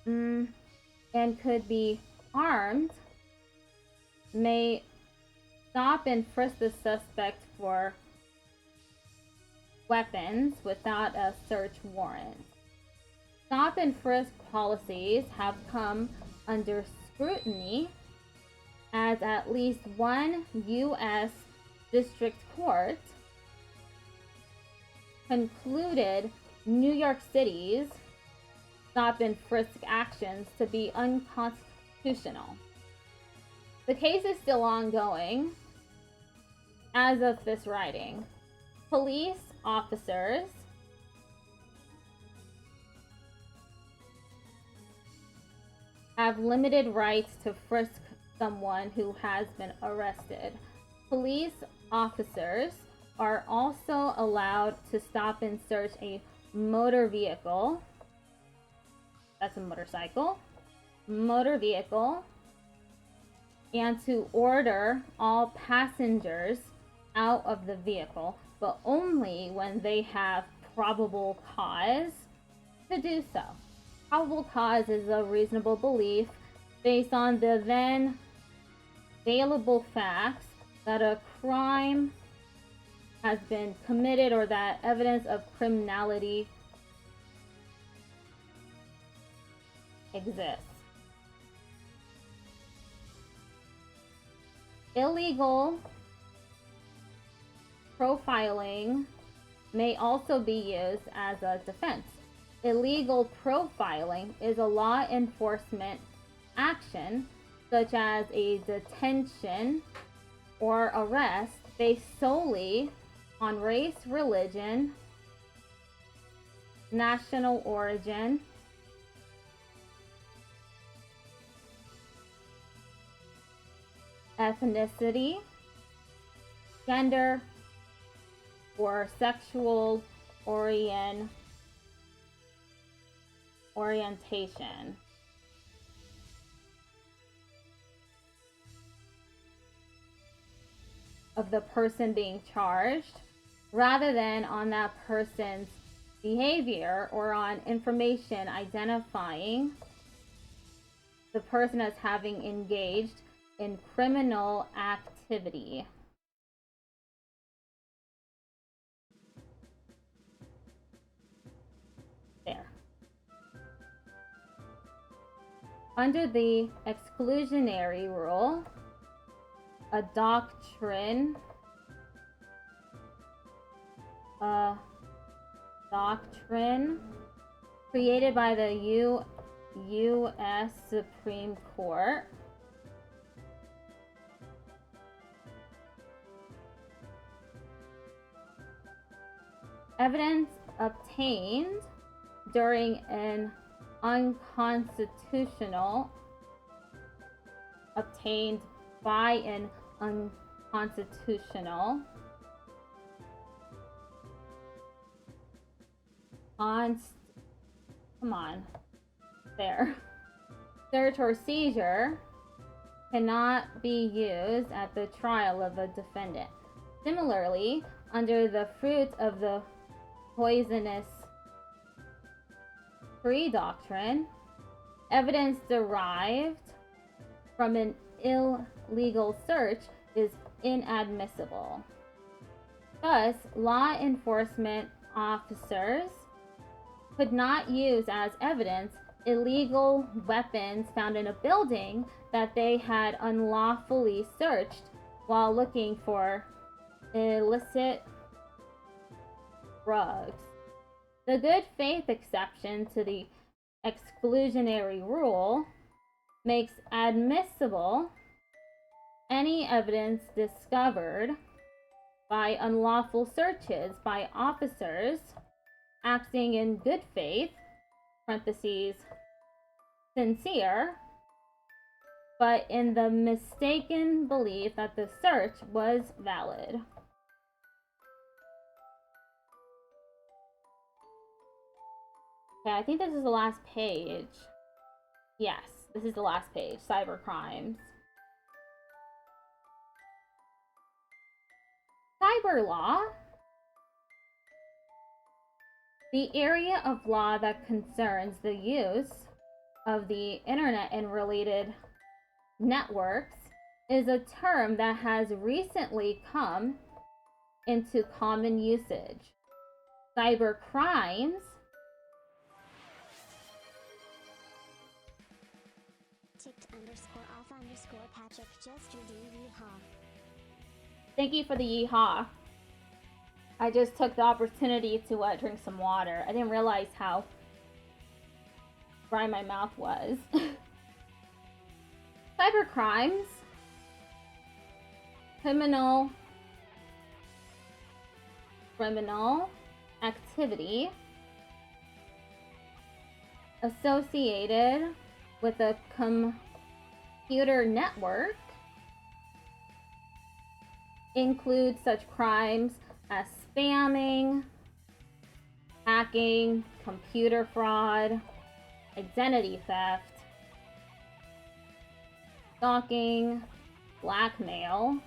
and could be armed may stop and frisk the suspect for weapons without a search warrant. Stop and frisk policies have come under scrutiny as at least one U.S. district court concluded New York City's stop and frisk actions to be unconstitutional. The case is still ongoing as of this writing. Police officers have limited rights to frisk someone who has been arrested. Police officers are also allowed to stop and search a motor vehicle. That's a motorcycle. Motor vehicle. And to order all passengers out of the vehicle, but only when they have probable cause to do so. Probable cause is a reasonable belief based on the then available facts that a crime has been committed or that evidence of criminality exists. Illegal profiling may also be used as a defense. Illegal profiling is a law enforcement action such as a detention or arrest based solely on race, religion, national origin, ethnicity, gender, or sexual orientation of the person being charged, rather than on that person's behavior or on information identifying the person as having engaged in criminal activity. There. Under the exclusionary rule, a doctrine created by the U.S. Supreme Court evidence obtained during an unconstitutional obtained by an unconstitutional search or seizure cannot be used at the trial of a defendant. Similarly, under the fruit of the poisonous tree doctrine, evidence derived from an illegal search is inadmissible. Thus, law enforcement officers could not use as evidence illegal weapons found in a building that they had unlawfully searched while looking for illicit drugs. The good faith exception to the exclusionary rule makes admissible any evidence discovered by unlawful searches by officers acting in good faith, parentheses, sincere, but in the mistaken belief that the search was valid. Okay, I think this is the last page. Yes, this is the last page. Cyber crimes. Cyber law. The area of law that concerns the use of the internet and related networks is a term that has recently come into common usage. cyber crimes. _alpha_Patrick just yeehaw. Thank you for the yeehaw. I just took the opportunity to drink some water. I didn't realize how dry my mouth was. Cyber crimes. Criminal activity associated with a computer network includes such crimes as spamming, hacking, computer fraud, identity theft, stalking, blackmail,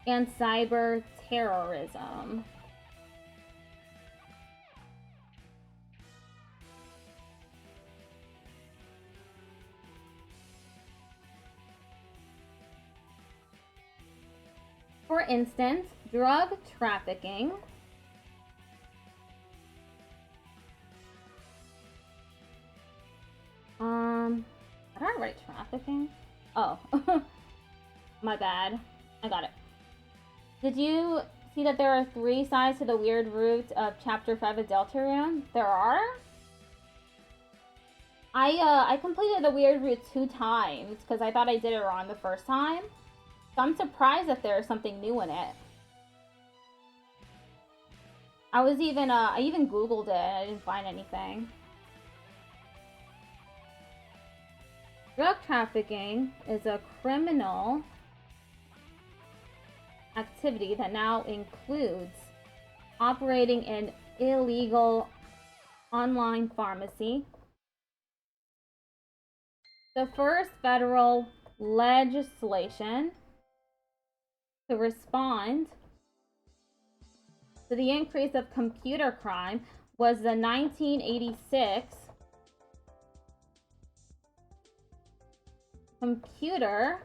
and cyber terrorism. For instance, drug trafficking, did I write trafficking? Oh, my bad. I got it. Did you see that there are 3 sides to the weird root of Chapter 5 of Deltarune? There are? I completed the weird root 2 times because I thought I did it wrong the first time. So I'm surprised that there's something new in it. I even Googled it and I didn't find anything. Drug trafficking is a criminal activity that now includes operating an illegal online pharmacy. The first federal legislation to respond to the increase of computer crime was the 1986 Computer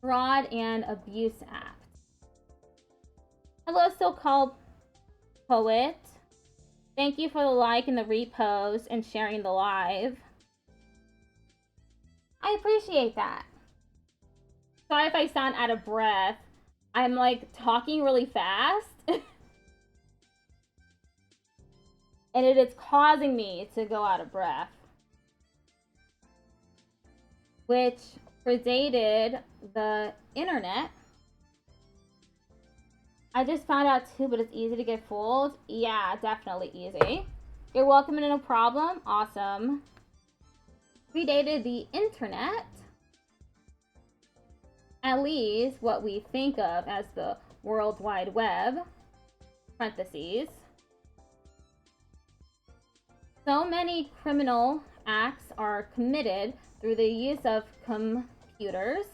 Fraud and Abuse Act. Hello, so-called poet. Thank you for the like and the repost and sharing the live. I appreciate that. Sorry if I sound out of breath. I'm like talking really fast. And it is causing me to go out of breath. Which predated the internet. I just found out too, but it's easy to get fooled. Yeah, definitely easy. You're welcome and no problem. Awesome. Predated the internet. At least what we think of as the World Wide Web. Parentheses. So many criminal acts are committed through the use of computers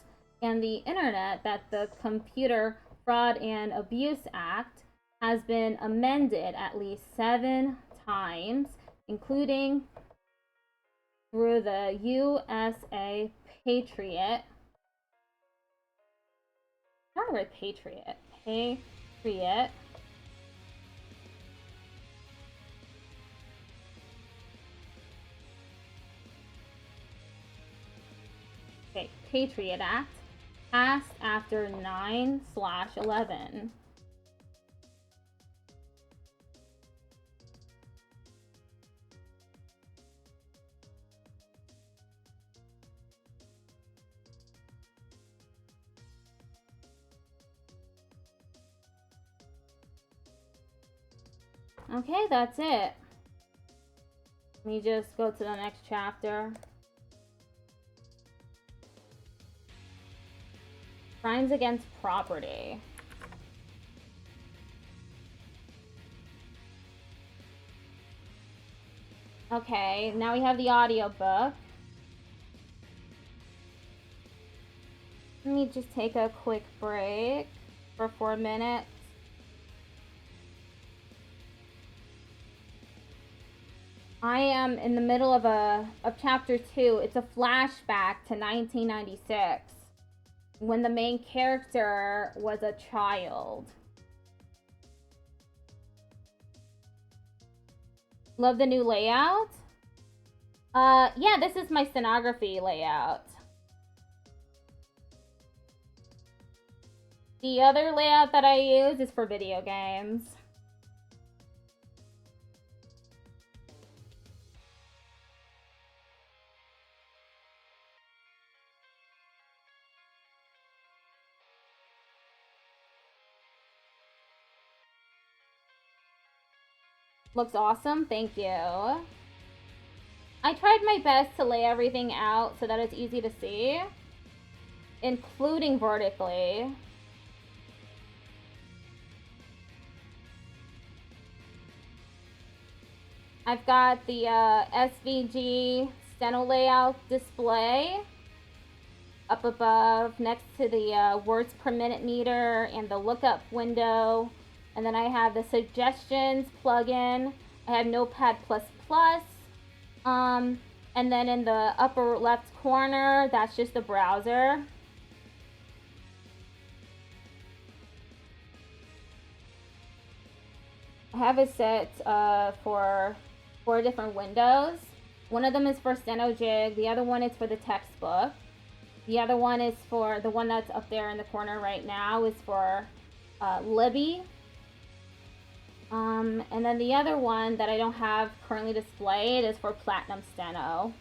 and the internet that the Computer Fraud and Abuse Act has been amended at least 7 times, including through the USA Patriot. How do I write Patriot? Patriot. Okay, Patriot Act, passed after 9/11. Okay, that's it. Let me just go to the next chapter. Crimes against property. Okay, now we have the audiobook. Let me just take a quick break for 4 minutes. I am in the middle of chapter 2. It's a flashback to 1996 when the main character was a child. Love the new layout. Yeah, this is my stenography layout. The other layout that I use is for video games. Looks awesome, thank you. I tried my best to lay everything out so that it's easy to see, including vertically. I've got the SVG Steno layout display up above next to the words per minute meter and the lookup window. And then I have the suggestions plugin. I have Notepad++. And then in the upper left corner, that's just the browser. I have it set for 4 different windows. One of them is for Steno Jig. The other one is for the textbook. The other one is for the one that's up there in the corner right now is for Libby. And then the other one that I don't have currently displayed is for Platinum Steno.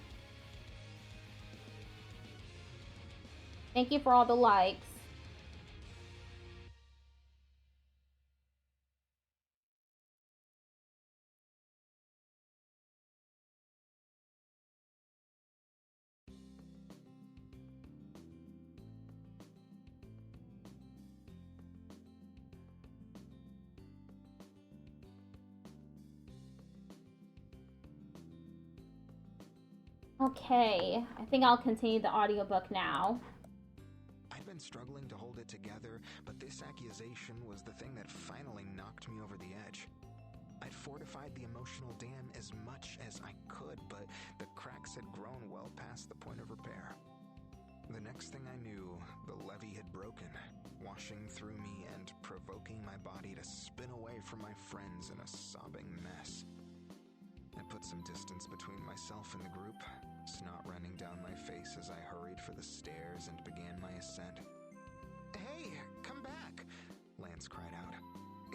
Thank you for all the likes. Okay, I think I'll continue the audiobook now. I'd been struggling to hold it together, but this accusation was the thing that finally knocked me over the edge. I'd fortified the emotional dam as much as I could, but the cracks had grown well past the point of repair. The next thing I knew, the levee had broken, washing through me and provoking my body to spin away from my friends in a sobbing mess. I put some distance between myself and the group, snot running down my face as I hurried for the stairs and began my ascent. "Hey, come back!" Lance cried out.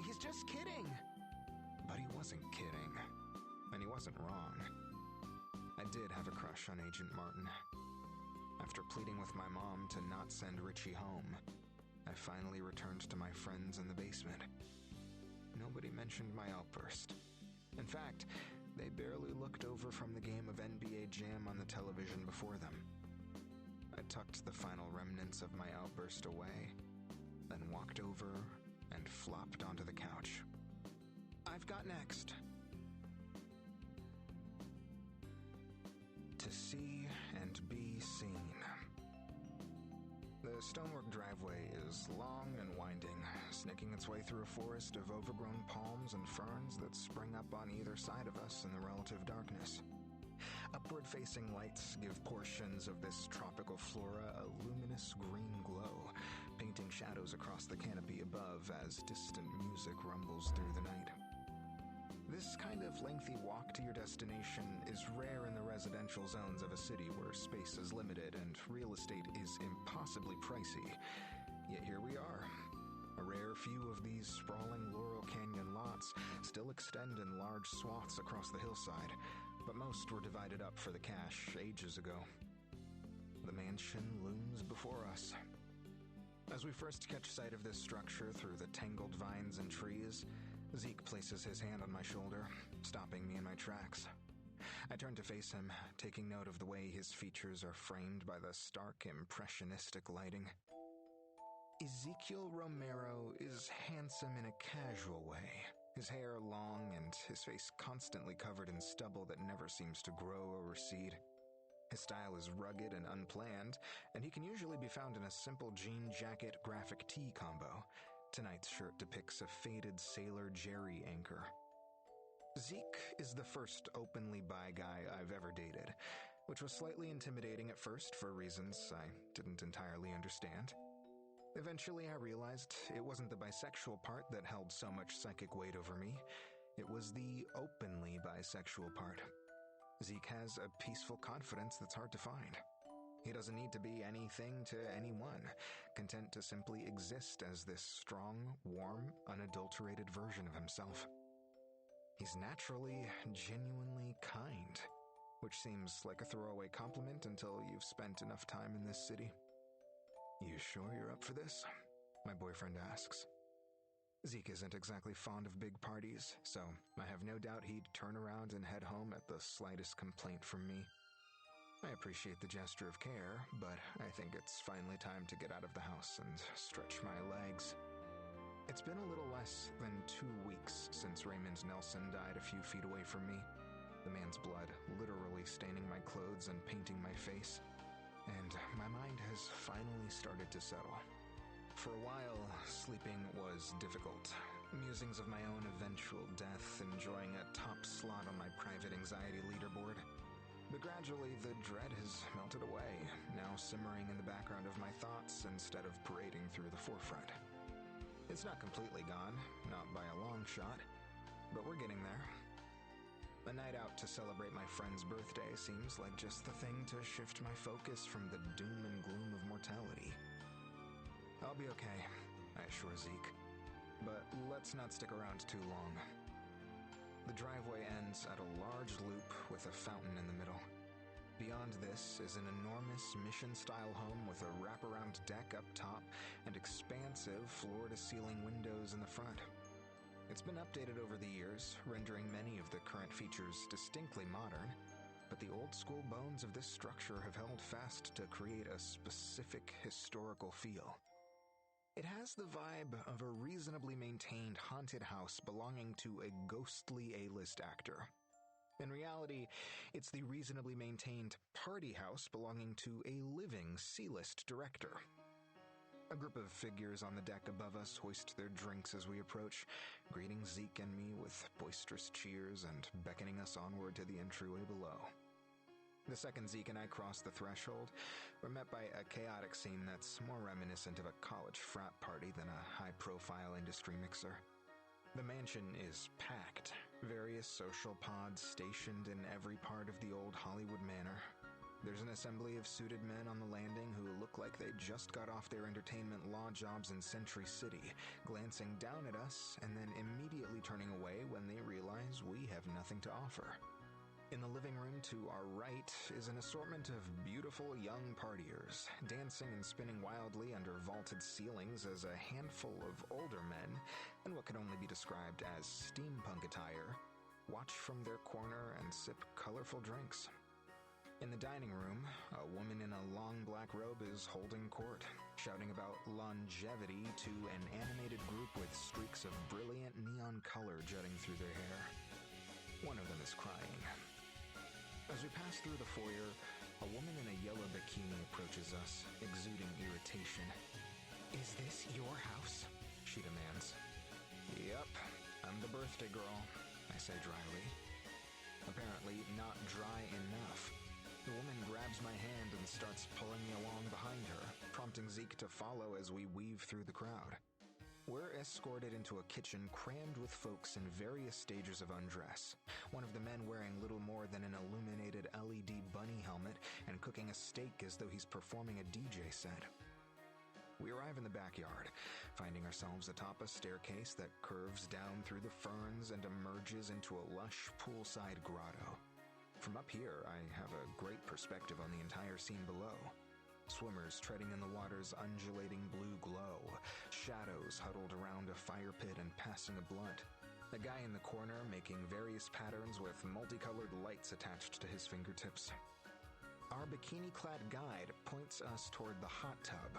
"He's just kidding!" But he wasn't kidding. And he wasn't wrong. I did have a crush on Agent Martin. After pleading with my mom to not send Richie home, I finally returned to my friends in the basement. Nobody mentioned my outburst. In fact, they barely looked over from the game of NBA Jam on the television before them. I tucked the final remnants of my outburst away, then walked over and flopped onto the couch. I've got next. To see and be seen. The stonework driveway is long and winding, snaking its way through a forest of overgrown palms and ferns that spring up on either side of us in the relative darkness. Upward-facing lights give portions of this tropical flora a luminous green glow, painting shadows across the canopy above as distant music rumbles through the night. This kind of lengthy walk to your destination is rare in the residential zones of a city where space is limited and real estate is impossibly pricey. Yet here we are. A rare few of these sprawling Laurel Canyon lots still extend in large swaths across the hillside, but most were divided up for the cash ages ago. The mansion looms before us. As we first catch sight of this structure through the tangled vines and trees, Zeke places his hand on my shoulder, stopping me in my tracks. I turn to face him, taking note of the way his features are framed by the stark, impressionistic lighting. Ezekiel Romero is handsome in a casual way, his hair long and his face constantly covered in stubble that never seems to grow or recede. His style is rugged and unplanned, and he can usually be found in a simple jean jacket graphic tee combo. Tonight's shirt depicts a faded Sailor Jerry anchor. Zeke is the first openly bi guy I've ever dated, which was slightly intimidating at first for reasons I didn't entirely understand. Eventually I realized it wasn't the bisexual part that held so much psychic weight over me. It was the openly bisexual part. Zeke has a peaceful confidence that's hard to find. He doesn't need to be anything to anyone, content to simply exist as this strong, warm, unadulterated version of himself. He's naturally, genuinely kind, which seems like a throwaway compliment until you've spent enough time in this city. "You sure you're up for this?" my boyfriend asks. Zeke isn't exactly fond of big parties, so I have no doubt he'd turn around and head home at the slightest complaint from me. I appreciate the gesture of care, but I think it's finally time to get out of the house and stretch my legs. It's been a little less than 2 weeks since Raymond Nelson died a few feet away from me, the man's blood literally staining my clothes and painting my face, and my mind has finally started to settle. For a while, sleeping was difficult. Musings of my own eventual death, enjoying a top slot on my private anxiety leaderboard. But gradually, the dread has melted away, now simmering in the background of my thoughts instead of parading through the forefront. It's not completely gone, not by a long shot, but we're getting there. A night out to celebrate my friend's birthday seems like just the thing to shift my focus from the doom and gloom of mortality. "I'll be okay," I assure Zeke, "but let's not stick around too long." The driveway ends at a large loop with a fountain in the middle. Beyond this is an enormous mission-style home with a wraparound deck up top and expansive floor-to-ceiling windows in the front. It's been updated over the years, rendering many of the current features distinctly modern, but the old-school bones of this structure have held fast to create a specific historical feel. It has the vibe of a reasonably maintained haunted house belonging to a ghostly A-list actor. In reality, it's the reasonably maintained party house belonging to a living C-list director. A group of figures on the deck above us hoist their drinks as we approach, greeting Zeke and me with boisterous cheers and beckoning us onward to the entryway below. The second Zeke and I cross the threshold, we're met by a chaotic scene that's more reminiscent of a college frat party than a high-profile industry mixer. The mansion is packed, various social pods stationed in every part of the old Hollywood manor. There's an assembly of suited men on the landing who look like they just got off their entertainment law jobs in Century City, glancing down at us and then immediately turning away when they realize we have nothing to offer. In the living room to our right is an assortment of beautiful young partiers, dancing and spinning wildly under vaulted ceilings as a handful of older men, in what can only be described as steampunk attire, watch from their corner and sip colorful drinks. In the dining room, a woman in a long black robe is holding court, shouting about longevity to an animated group with streaks of brilliant neon color jutting through their hair. One of them is crying. As we pass through the foyer, a woman in a yellow bikini approaches us, exuding irritation. "Is this your house?" she demands. "Yep, I'm the birthday girl," I say dryly. Apparently not dry enough. The woman grabs my hand and starts pulling me along behind her, prompting Zeke to follow as we weave through the crowd. We're escorted into a kitchen crammed with folks in various stages of undress. One of the men wearing little more than an illuminated LED bunny helmet and cooking a steak as though he's performing a DJ set. We arrive in the backyard, finding ourselves atop a staircase that curves down through the ferns and emerges into a lush poolside grotto. From up here, I have a great perspective on the entire scene below. Swimmers treading in the water's undulating blue glow, shadows huddled around a fire pit and passing a blunt, a guy in the corner making various patterns with multicolored lights attached to his fingertips. Our bikini-clad guide points us toward the hot tub.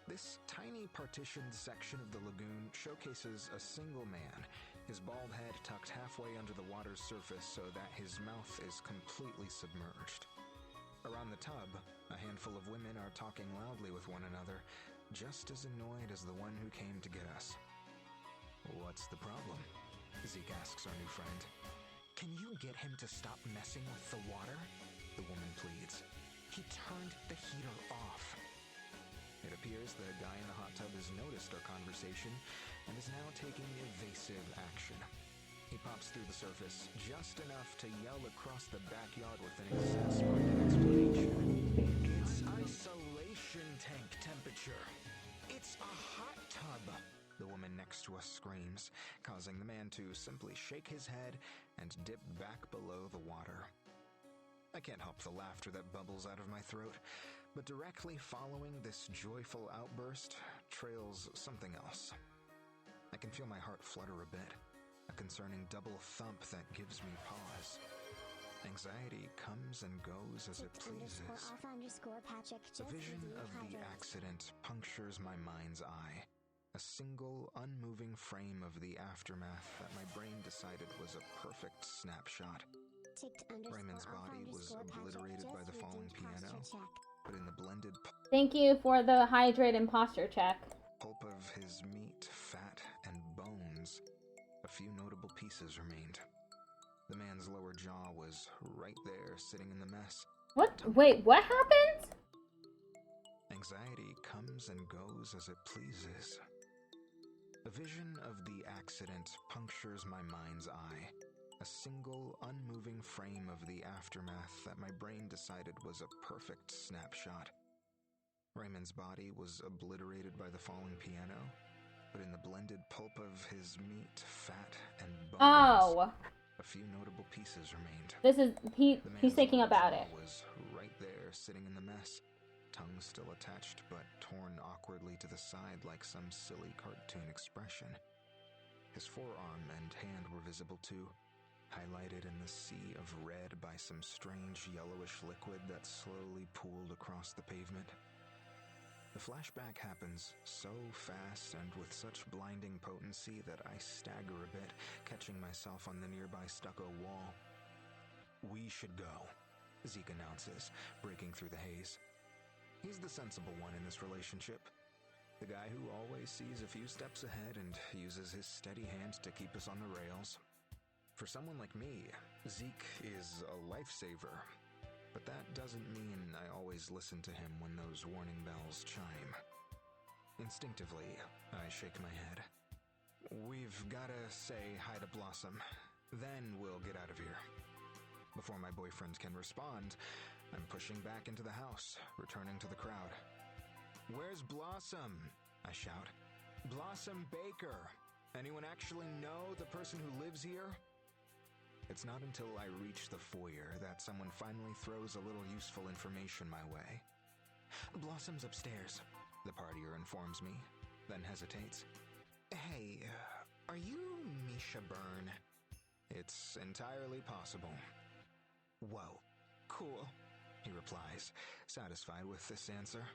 This tiny partitioned section of the lagoon showcases a single man, his bald head tucked halfway under the water's surface so that his mouth is completely submerged. Around the tub, a handful of women are talking loudly with one another, just as annoyed as the one who came to get us. "What's the problem?" Zeke asks our new friend. "Can you get him to stop messing with the water?" the woman pleads. "He turned the heater off." It appears the guy in the hot tub has noticed our conversation and is now taking evasive action. He pops through the surface, just enough to yell across the backyard with an exasperated explanation. It's isolation tank temperature. It's a hot tub. The woman next to us screams, causing the man to simply shake his head and dip back below the water. I can't help the laughter that bubbles out of my throat, but directly following this joyful outburst trails something else. I can feel my heart flutter a bit, a concerning double thump that gives me pause. Anxiety comes and goes as it pleases. The vision of the accident punctures my mind's eye. A single, unmoving frame of the aftermath that my brain decided was a perfect snapshot. Raymond's body was obliterated by the falling piano, but in the blended Thank you for the hydrate imposter check. pulp of his meat, fat, and bones, a few notable pieces remained. The man's lower jaw was right there, sitting in the mess. What? Wait, what happened? Anxiety comes and goes as it pleases. The vision of the accident punctures my mind's eye. A single, unmoving frame of the aftermath that my brain decided was a perfect snapshot. Raymond's body was obliterated by the falling piano, but in the blended pulp of his meat, fat, and bones, a few notable pieces remained. This is he's thinking about it. Was right there, sitting in the mess, tongue still attached but torn awkwardly to the side like some silly cartoon expression. His forearm and hand were visible too, highlighted in the sea of red by some strange yellowish liquid that slowly pooled across the pavement. The flashback happens so fast and with such blinding potency that I stagger a bit, catching myself on the nearby stucco wall. "We should go," Zeke announces, breaking through the haze. He's the sensible one in this relationship. The guy who always sees a few steps ahead and uses his steady hand to keep us on the rails. For someone like me, Zeke is a lifesaver. But that doesn't mean I always listen to him when those warning bells chime. Instinctively, I shake my head. "We've gotta say hi to Blossom, then we'll get out of here." Before my boyfriend can respond, I'm pushing back into the house, returning to the crowd. "Where's Blossom?" I shout. "Blossom Baker. Anyone actually know the person who lives here?" It's not until I reach the foyer that someone finally throws a little useful information my way. "Blossom's upstairs," the partier informs me, then hesitates. "Hey, are you Misha Byrne?" "It's entirely possible." "Whoa, cool," he replies, satisfied with this answer.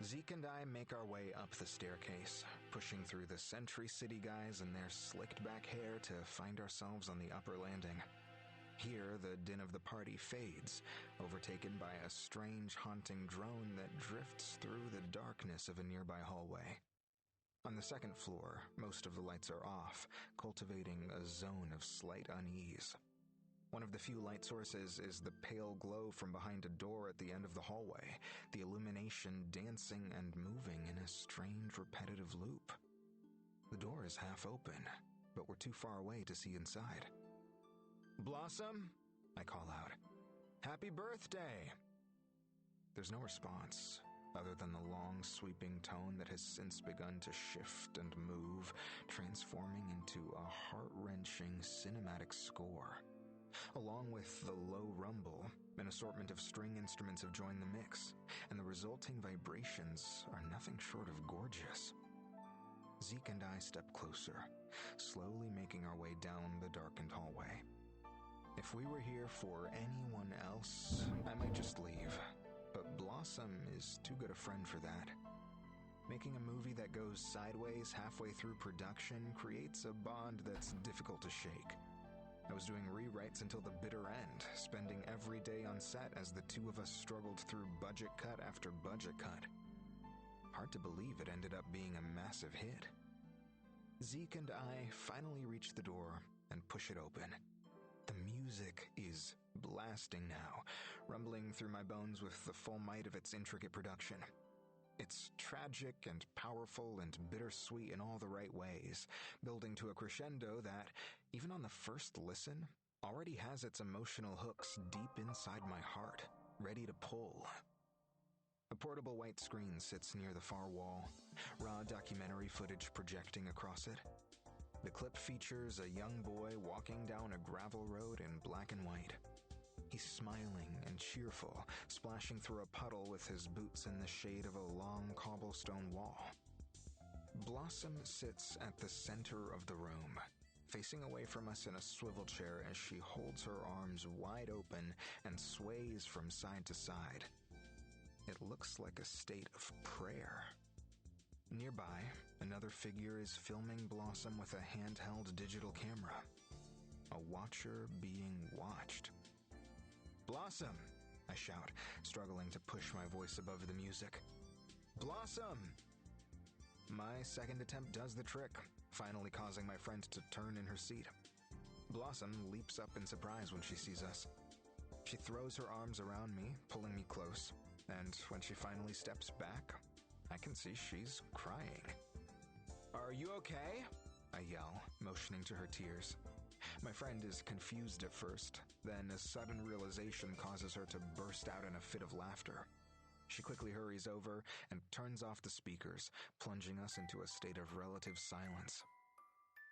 Zeke and I make our way up the staircase, pushing through the Century City guys and their slicked back hair to find ourselves on the upper landing. Here, the din of the party fades, overtaken by a strange, haunting drone that drifts through the darkness of a nearby hallway. On the second floor, most of the lights are off, cultivating a zone of slight unease. One of the few light sources is the pale glow from behind a door at the end of the hallway, the illumination dancing and moving in a strange repetitive loop. The door is half open, but we're too far away to see inside. "Blossom?" I call out. "Happy birthday!" There's no response, other than the long, sweeping tone that has since begun to shift and move, transforming into a heart-wrenching cinematic score. Along with the low rumble, an assortment of string instruments have joined the mix, and the resulting vibrations are nothing short of gorgeous. Zeke and I step closer, slowly making our way down the darkened hallway. If we were here for anyone else, I might just leave, but Blossom is too good a friend for that. Making a movie that goes sideways halfway through production creates a bond that's difficult to shake. I was doing rewrites until the bitter end, spending every day on set as the two of us struggled through budget cut after budget cut. Hard to believe it ended up being a massive hit. Zeke and I finally reach the door and push it open. The music is blasting now, rumbling through my bones with the full might of its intricate production. It's tragic and powerful and bittersweet in all the right ways, building to a crescendo that, even on the first listen, already has its emotional hooks deep inside my heart, ready to pull. A portable white screen sits near the far wall, raw documentary footage projecting across it. The clip features a young boy walking down a gravel road in black and white. He's smiling and cheerful, splashing through a puddle with his boots in the shade of a long cobblestone wall. Blossom sits at the center of the room, facing away from us in a swivel chair as she holds her arms wide open and sways from side to side. It looks like a state of prayer. Nearby, another figure is filming Blossom with a handheld digital camera. A watcher being watched. "Blossom!" I shout, struggling to push my voice above the music. "Blossom!" My second attempt does the trick, finally causing my friend to turn in her seat. Blossom leaps up in surprise when she sees us. She throws her arms around me, pulling me close, and when she finally steps back, I can see she's crying. "Are you okay?" I yell, motioning to her tears. My friend is confused at first, then a sudden realization causes her to burst out in a fit of laughter. She quickly hurries over and turns off the speakers, plunging us into a state of relative silence.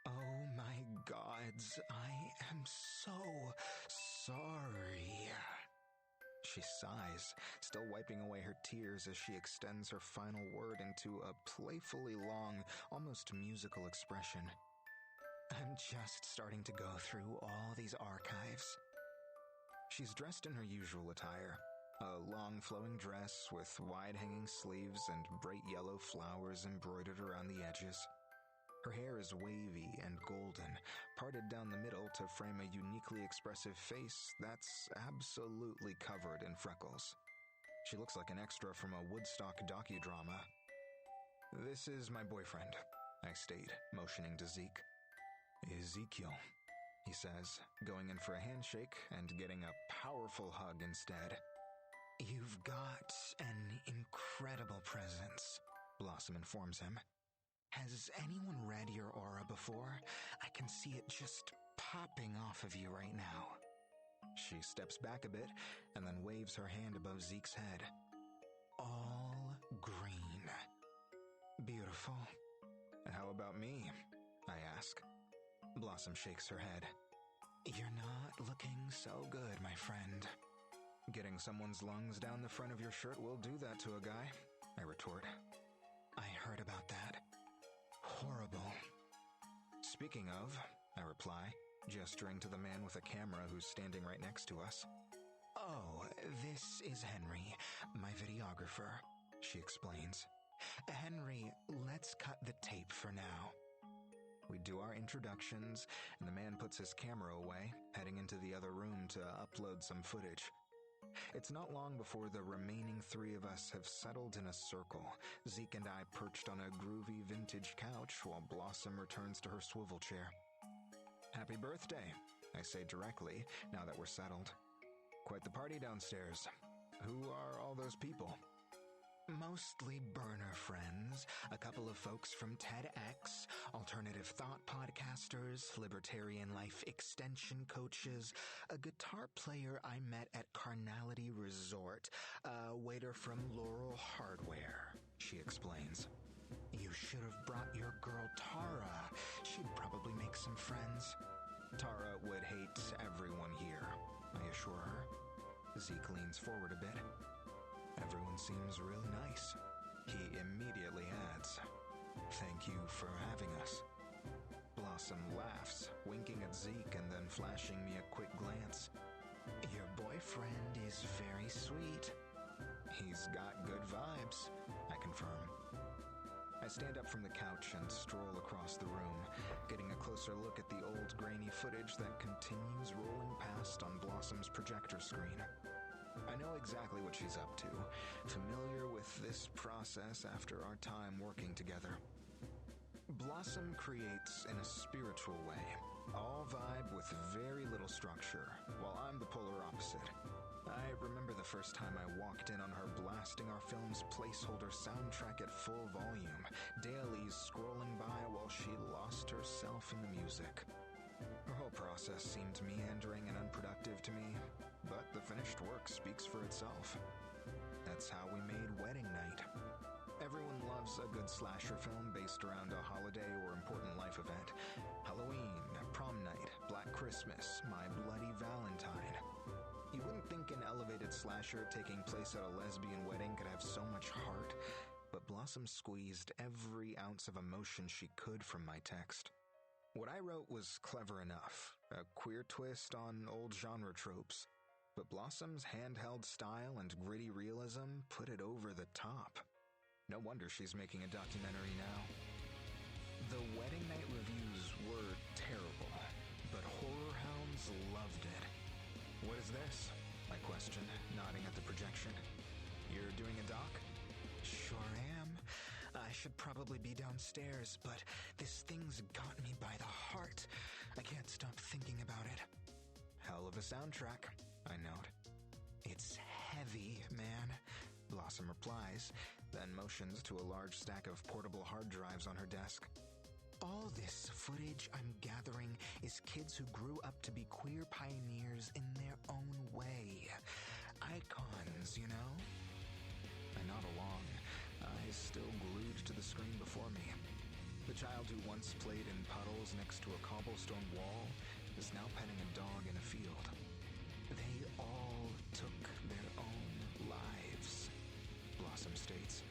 "Oh my gods, I am so sorry." She sighs, still wiping away her tears as she extends her final word into a playfully long, almost musical expression. "I'm just starting to go through all these archives." She's dressed in her usual attire, a long flowing dress with wide-hanging sleeves and bright yellow flowers embroidered around the edges. Her hair is wavy and golden, parted down the middle to frame a uniquely expressive face that's absolutely covered in freckles. She looks like an extra from a Woodstock docudrama. "This is my boyfriend," I state, motioning to Zeke. "Ezekiel," he says, going in for a handshake and getting a powerful hug instead. "You've got an incredible presence," Blossom informs him. "Has anyone read your aura before? I can see it just popping off of you right now." She steps back a bit and then waves her hand above Zeke's head. "All green. Beautiful. How about me?" I ask. Blossom shakes her head. "You're not looking so good, my friend." "Getting someone's lungs down the front of your shirt will do that to a guy," I retort. "I heard about that. Horrible." "Speaking of," I reply, gesturing to the man with a camera who's standing right next to us. "Oh, this is Henry, my videographer," she explains. "Henry, let's cut the tape for now." We do our introductions, and the man puts his camera away, heading into the other room to upload some footage. It's not long before the remaining three of us have settled in a circle, Zeke and I perched on a groovy vintage couch while Blossom returns to her swivel chair. "Happy birthday," I say directly, now that we're settled. "Quite the party downstairs. Who are all those people?" "Mostly burner friends, a couple of folks from TEDx, alternative thought podcasters, libertarian life extension coaches, a guitar player I met at Carnality Resort, a waiter from Laurel Hardware," she explains. "You should have brought your girl Tara. She'd probably make some friends." "Tara would hate everyone here," I assure her. Zeke leans forward a bit. "Everyone seems really nice." He immediately adds, "Thank you for having us." Blossom laughs, winking at Zeke and then flashing me a quick glance. "Your boyfriend is very sweet." "He's got good vibes," I confirm. I stand up from the couch and stroll across the room, getting a closer look at the old grainy footage that continues rolling past on Blossom's projector screen. I know exactly what she's up to, familiar with this process after our time working together. Blossom creates in a spiritual way, all vibe with very little structure, while I'm the polar opposite. I remember the first time I walked in on her blasting our film's placeholder soundtrack at full volume, dailies scrolling by while she lost herself in the music. Her whole process seemed meandering and unproductive to me, but the finished work speaks for itself. That's how we made Wedding Night. Everyone loves a good slasher film based around a holiday or important life event. Halloween, prom night, Black Christmas, My Bloody Valentine. You wouldn't think an elevated slasher taking place at a lesbian wedding could have so much heart, but Blossom squeezed every ounce of emotion she could from my text. What I wrote was clever enough, a queer twist on old genre tropes, but Blossom's handheld style and gritty realism put it over the top. No wonder she's making a documentary now. The wedding night reviews were terrible, but horror hounds loved it. What is this? I questioned, nodding at the projection. You're doing a doc? Sure am. I should probably be downstairs, but this thing's got me by the heart. I can't stop thinking about it. Hell of a soundtrack, I note. It's heavy, man, Blossom replies, then motions to a large stack of portable hard drives on her desk. All this footage I'm gathering is kids who grew up to be queer pioneers in their own way. Icons, you know? I nod along, eyes still glued to the screen before me. The child who once played in puddles next to a cobblestone wall is now petting a dog in a field. They all took their own lives, Blossom states.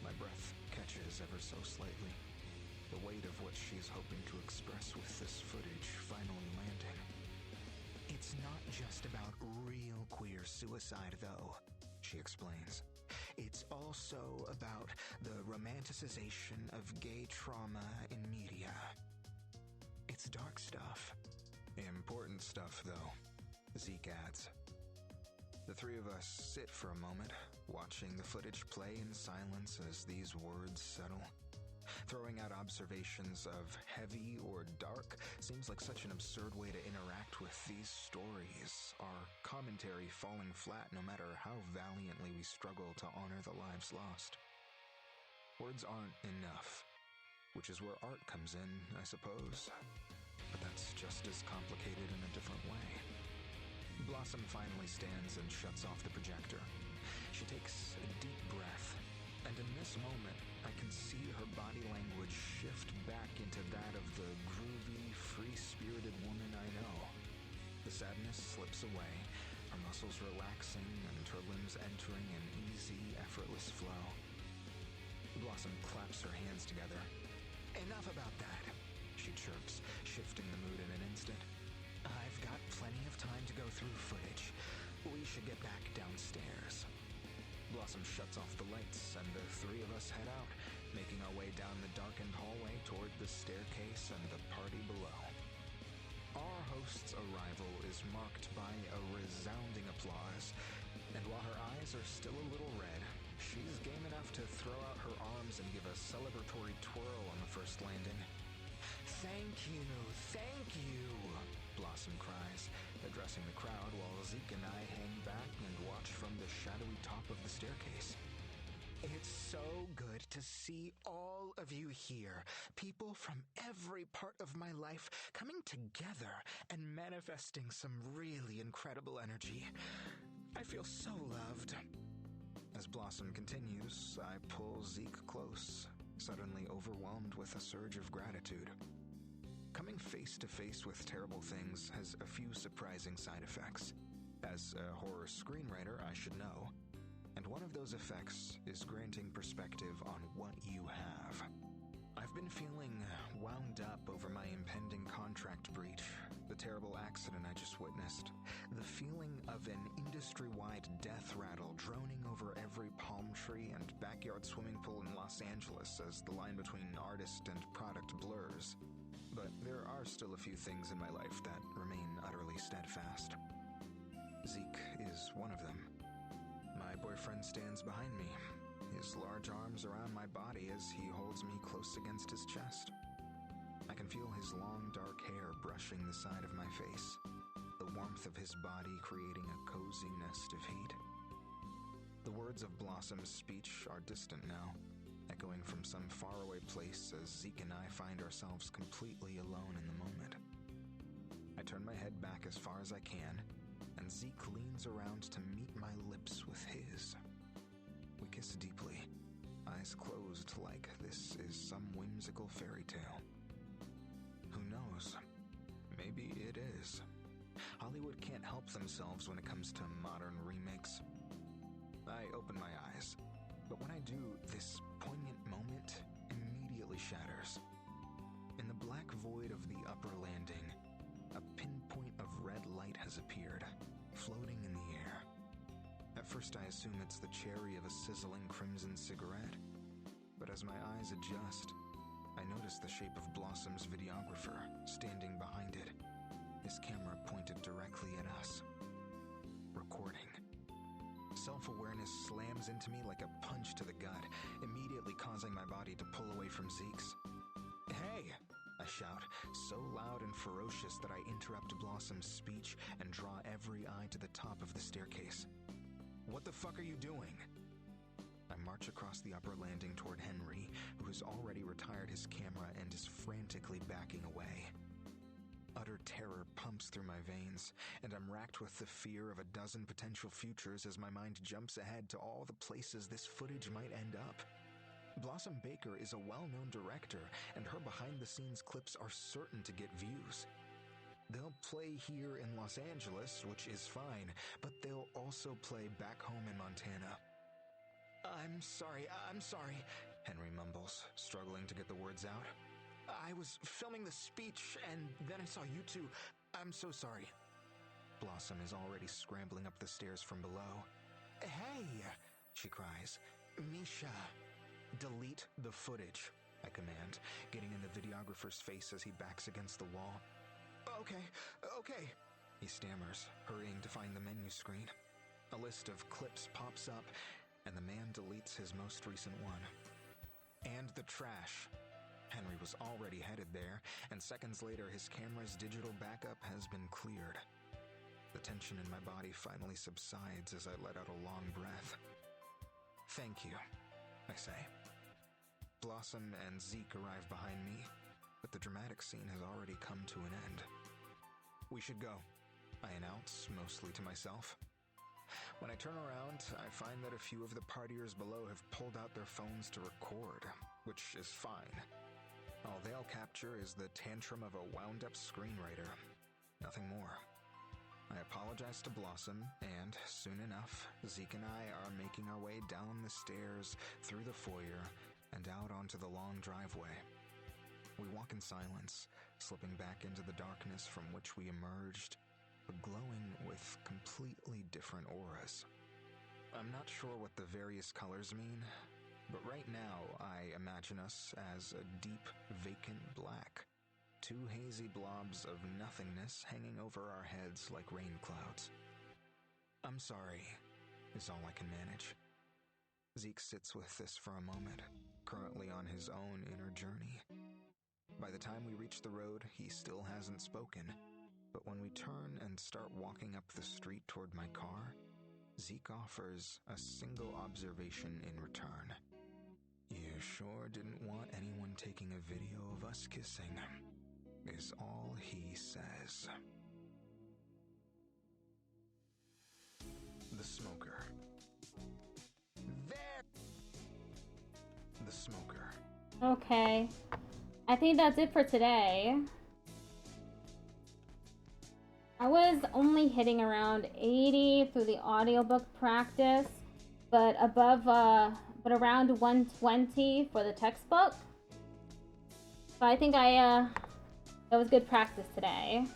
My breath catches ever so slightly, the weight of what she's hoping to express with this footage finally landing. It's not just about real queer suicide, though, she explains. It's also about the romanticization of gay trauma in media. It's dark stuff. Important stuff, though, Zeke adds. The three of us sit for a moment, watching the footage play in silence as these words settle. Throwing out observations of heavy or dark seems like such an absurd way to interact with these stories, our commentary falling flat no matter how valiantly we struggle to honor the lives lost. Words aren't enough, which is where art comes in, I suppose. But that's just as complicated in a different way. Blossom finally stands and shuts off the projector. She takes a deep breath, and in this moment, I can see her body language shift back into that of the groovy, free-spirited woman I know. The sadness slips away, her muscles relaxing and her limbs entering an easy, effortless flow. Blossom claps her hands together. Enough about that, she chirps, shifting the mood in an instant. I've got plenty of time to go through footage. We should get back downstairs. Blossom shuts off the lights, and the three of us head out, making our way down the darkened hallway toward the staircase and the party below. Our host's arrival is marked by a resounding applause, and while her eyes are still a little red, she's game enough to throw out her arms and give a celebratory twirl on the first landing. Thank you, Blossom cries, addressing the crowd while Zeke and I hang back and watch from the shadowy top of the staircase. It's so good to see all of you here, people from every part of my life coming together and manifesting some really incredible energy. I feel so loved. As Blossom continues, I pull Zeke close, suddenly overwhelmed with a surge of gratitude. Coming face to face with terrible things has a few surprising side effects. As a horror screenwriter, I should know. And one of those effects is granting perspective on what you have. I've been feeling wound up over my impending contract breach, the terrible accident I just witnessed, the feeling of an industry-wide death rattle droning over every palm tree and backyard swimming pool in Los Angeles as the line between artist and product blurs. But there are still a few things in my life that remain utterly steadfast. Zeke is one of them. My boyfriend stands behind me, his large arms around my body as he holds me close against his chest. I can feel his long dark hair brushing the side of my face, the warmth of his body creating a cozy nest of heat. The words of Blossom's speech are distant now, echoing from some faraway place as Zeke and I find ourselves completely alone in the moment. I turn my head back as far as I can, and Zeke leans around to meet my lips with his. We kiss deeply, eyes closed like this is some whimsical fairy tale. Who knows? Maybe it is. Hollywood can't help themselves when it comes to modern remakes. I open my eyes, but when I do, this poignant moment immediately shatters. In the black void of the upper landing, a pinpoint of red light has appeared, floating in the air. At first I assume it's the cherry of a sizzling crimson cigarette, but as my eyes adjust, I notice the shape of Blossom's videographer standing behind it, his camera pointed directly at us. Recording. Self-awareness slams into me like a punch to the gut, immediately causing my body to pull away from Zeke's. "Hey!" I shout, so loud and ferocious that I interrupt Blossom's speech and draw every eye to the top of the staircase. "What the fuck are you doing?" I march across the upper landing toward Henry, who has already retired his camera and is frantically backing away. Utter terror pumps through my veins, and I'm racked with the fear of a dozen potential futures as my mind jumps ahead to all the places this footage might end up. Blossom Baker is a well-known director, and her behind-the-scenes clips are certain to get views. They'll play here in Los Angeles, which is fine, but they'll also play back home in Montana. I'm sorry, Henry mumbles, struggling to get the words out. "I was filming the speech, and then I saw you two. I'm so sorry." Blossom is already scrambling up the stairs from below. "Hey!" she cries. "Misha." "Delete the footage," I command, getting in the videographer's face as he backs against the wall. Okay, he stammers, hurrying to find the menu screen. A list of clips pops up, and the man deletes his most recent one. "And the trash." Henry was already headed there, and seconds later his camera's digital backup has been cleared. The tension in my body finally subsides as I let out a long breath. "Thank you," I say. Blossom and Zeke arrive behind me, but the dramatic scene has already come to an end. "We should go," I announce, mostly to myself. When I turn around, I find that a few of the partiers below have pulled out their phones to record, which is fine. All they'll capture is the tantrum of a wound-up screenwriter. Nothing more. I apologize to Blossom, and soon enough, Zeke and I are making our way down the stairs, through the foyer, and out onto the long driveway. We walk in silence, slipping back into the darkness from which we emerged, but glowing with completely different auras. I'm not sure what the various colors mean, but right now I imagine us as a deep, vacant black. Two hazy blobs of nothingness hanging over our heads like rain clouds. "I'm sorry," is all I can manage. Zeke sits with this for a moment, currently on his own inner journey. By the time we reach the road, he still hasn't spoken, but when we turn and start walking up the street toward my car, Zeke offers a single observation in return. "You sure didn't want anyone taking a video of us kissing," is all he says. The Smoker. There! The Smoker. Okay. I think that's it for today. I was only hitting around 80 through the audiobook practice, but around 120 for the textbook. So I think that was good practice today.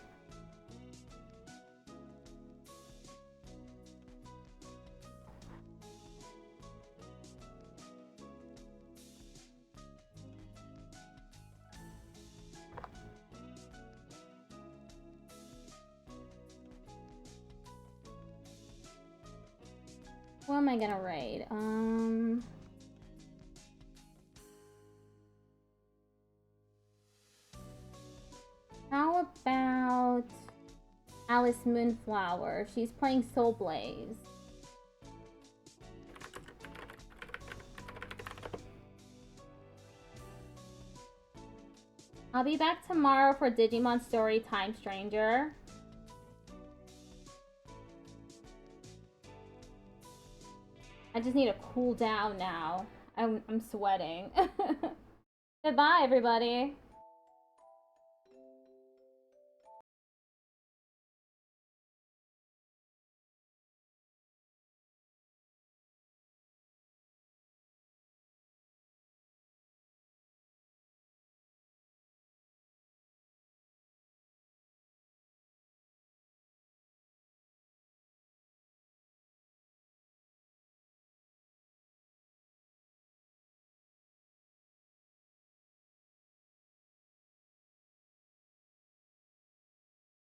What am I gonna write? How about Alice Moonflower. She's playing Soul Blaze. I'll be back tomorrow for Digimon Story Time Stranger. I just need to cool down now. I'm sweating. Goodbye, everybody.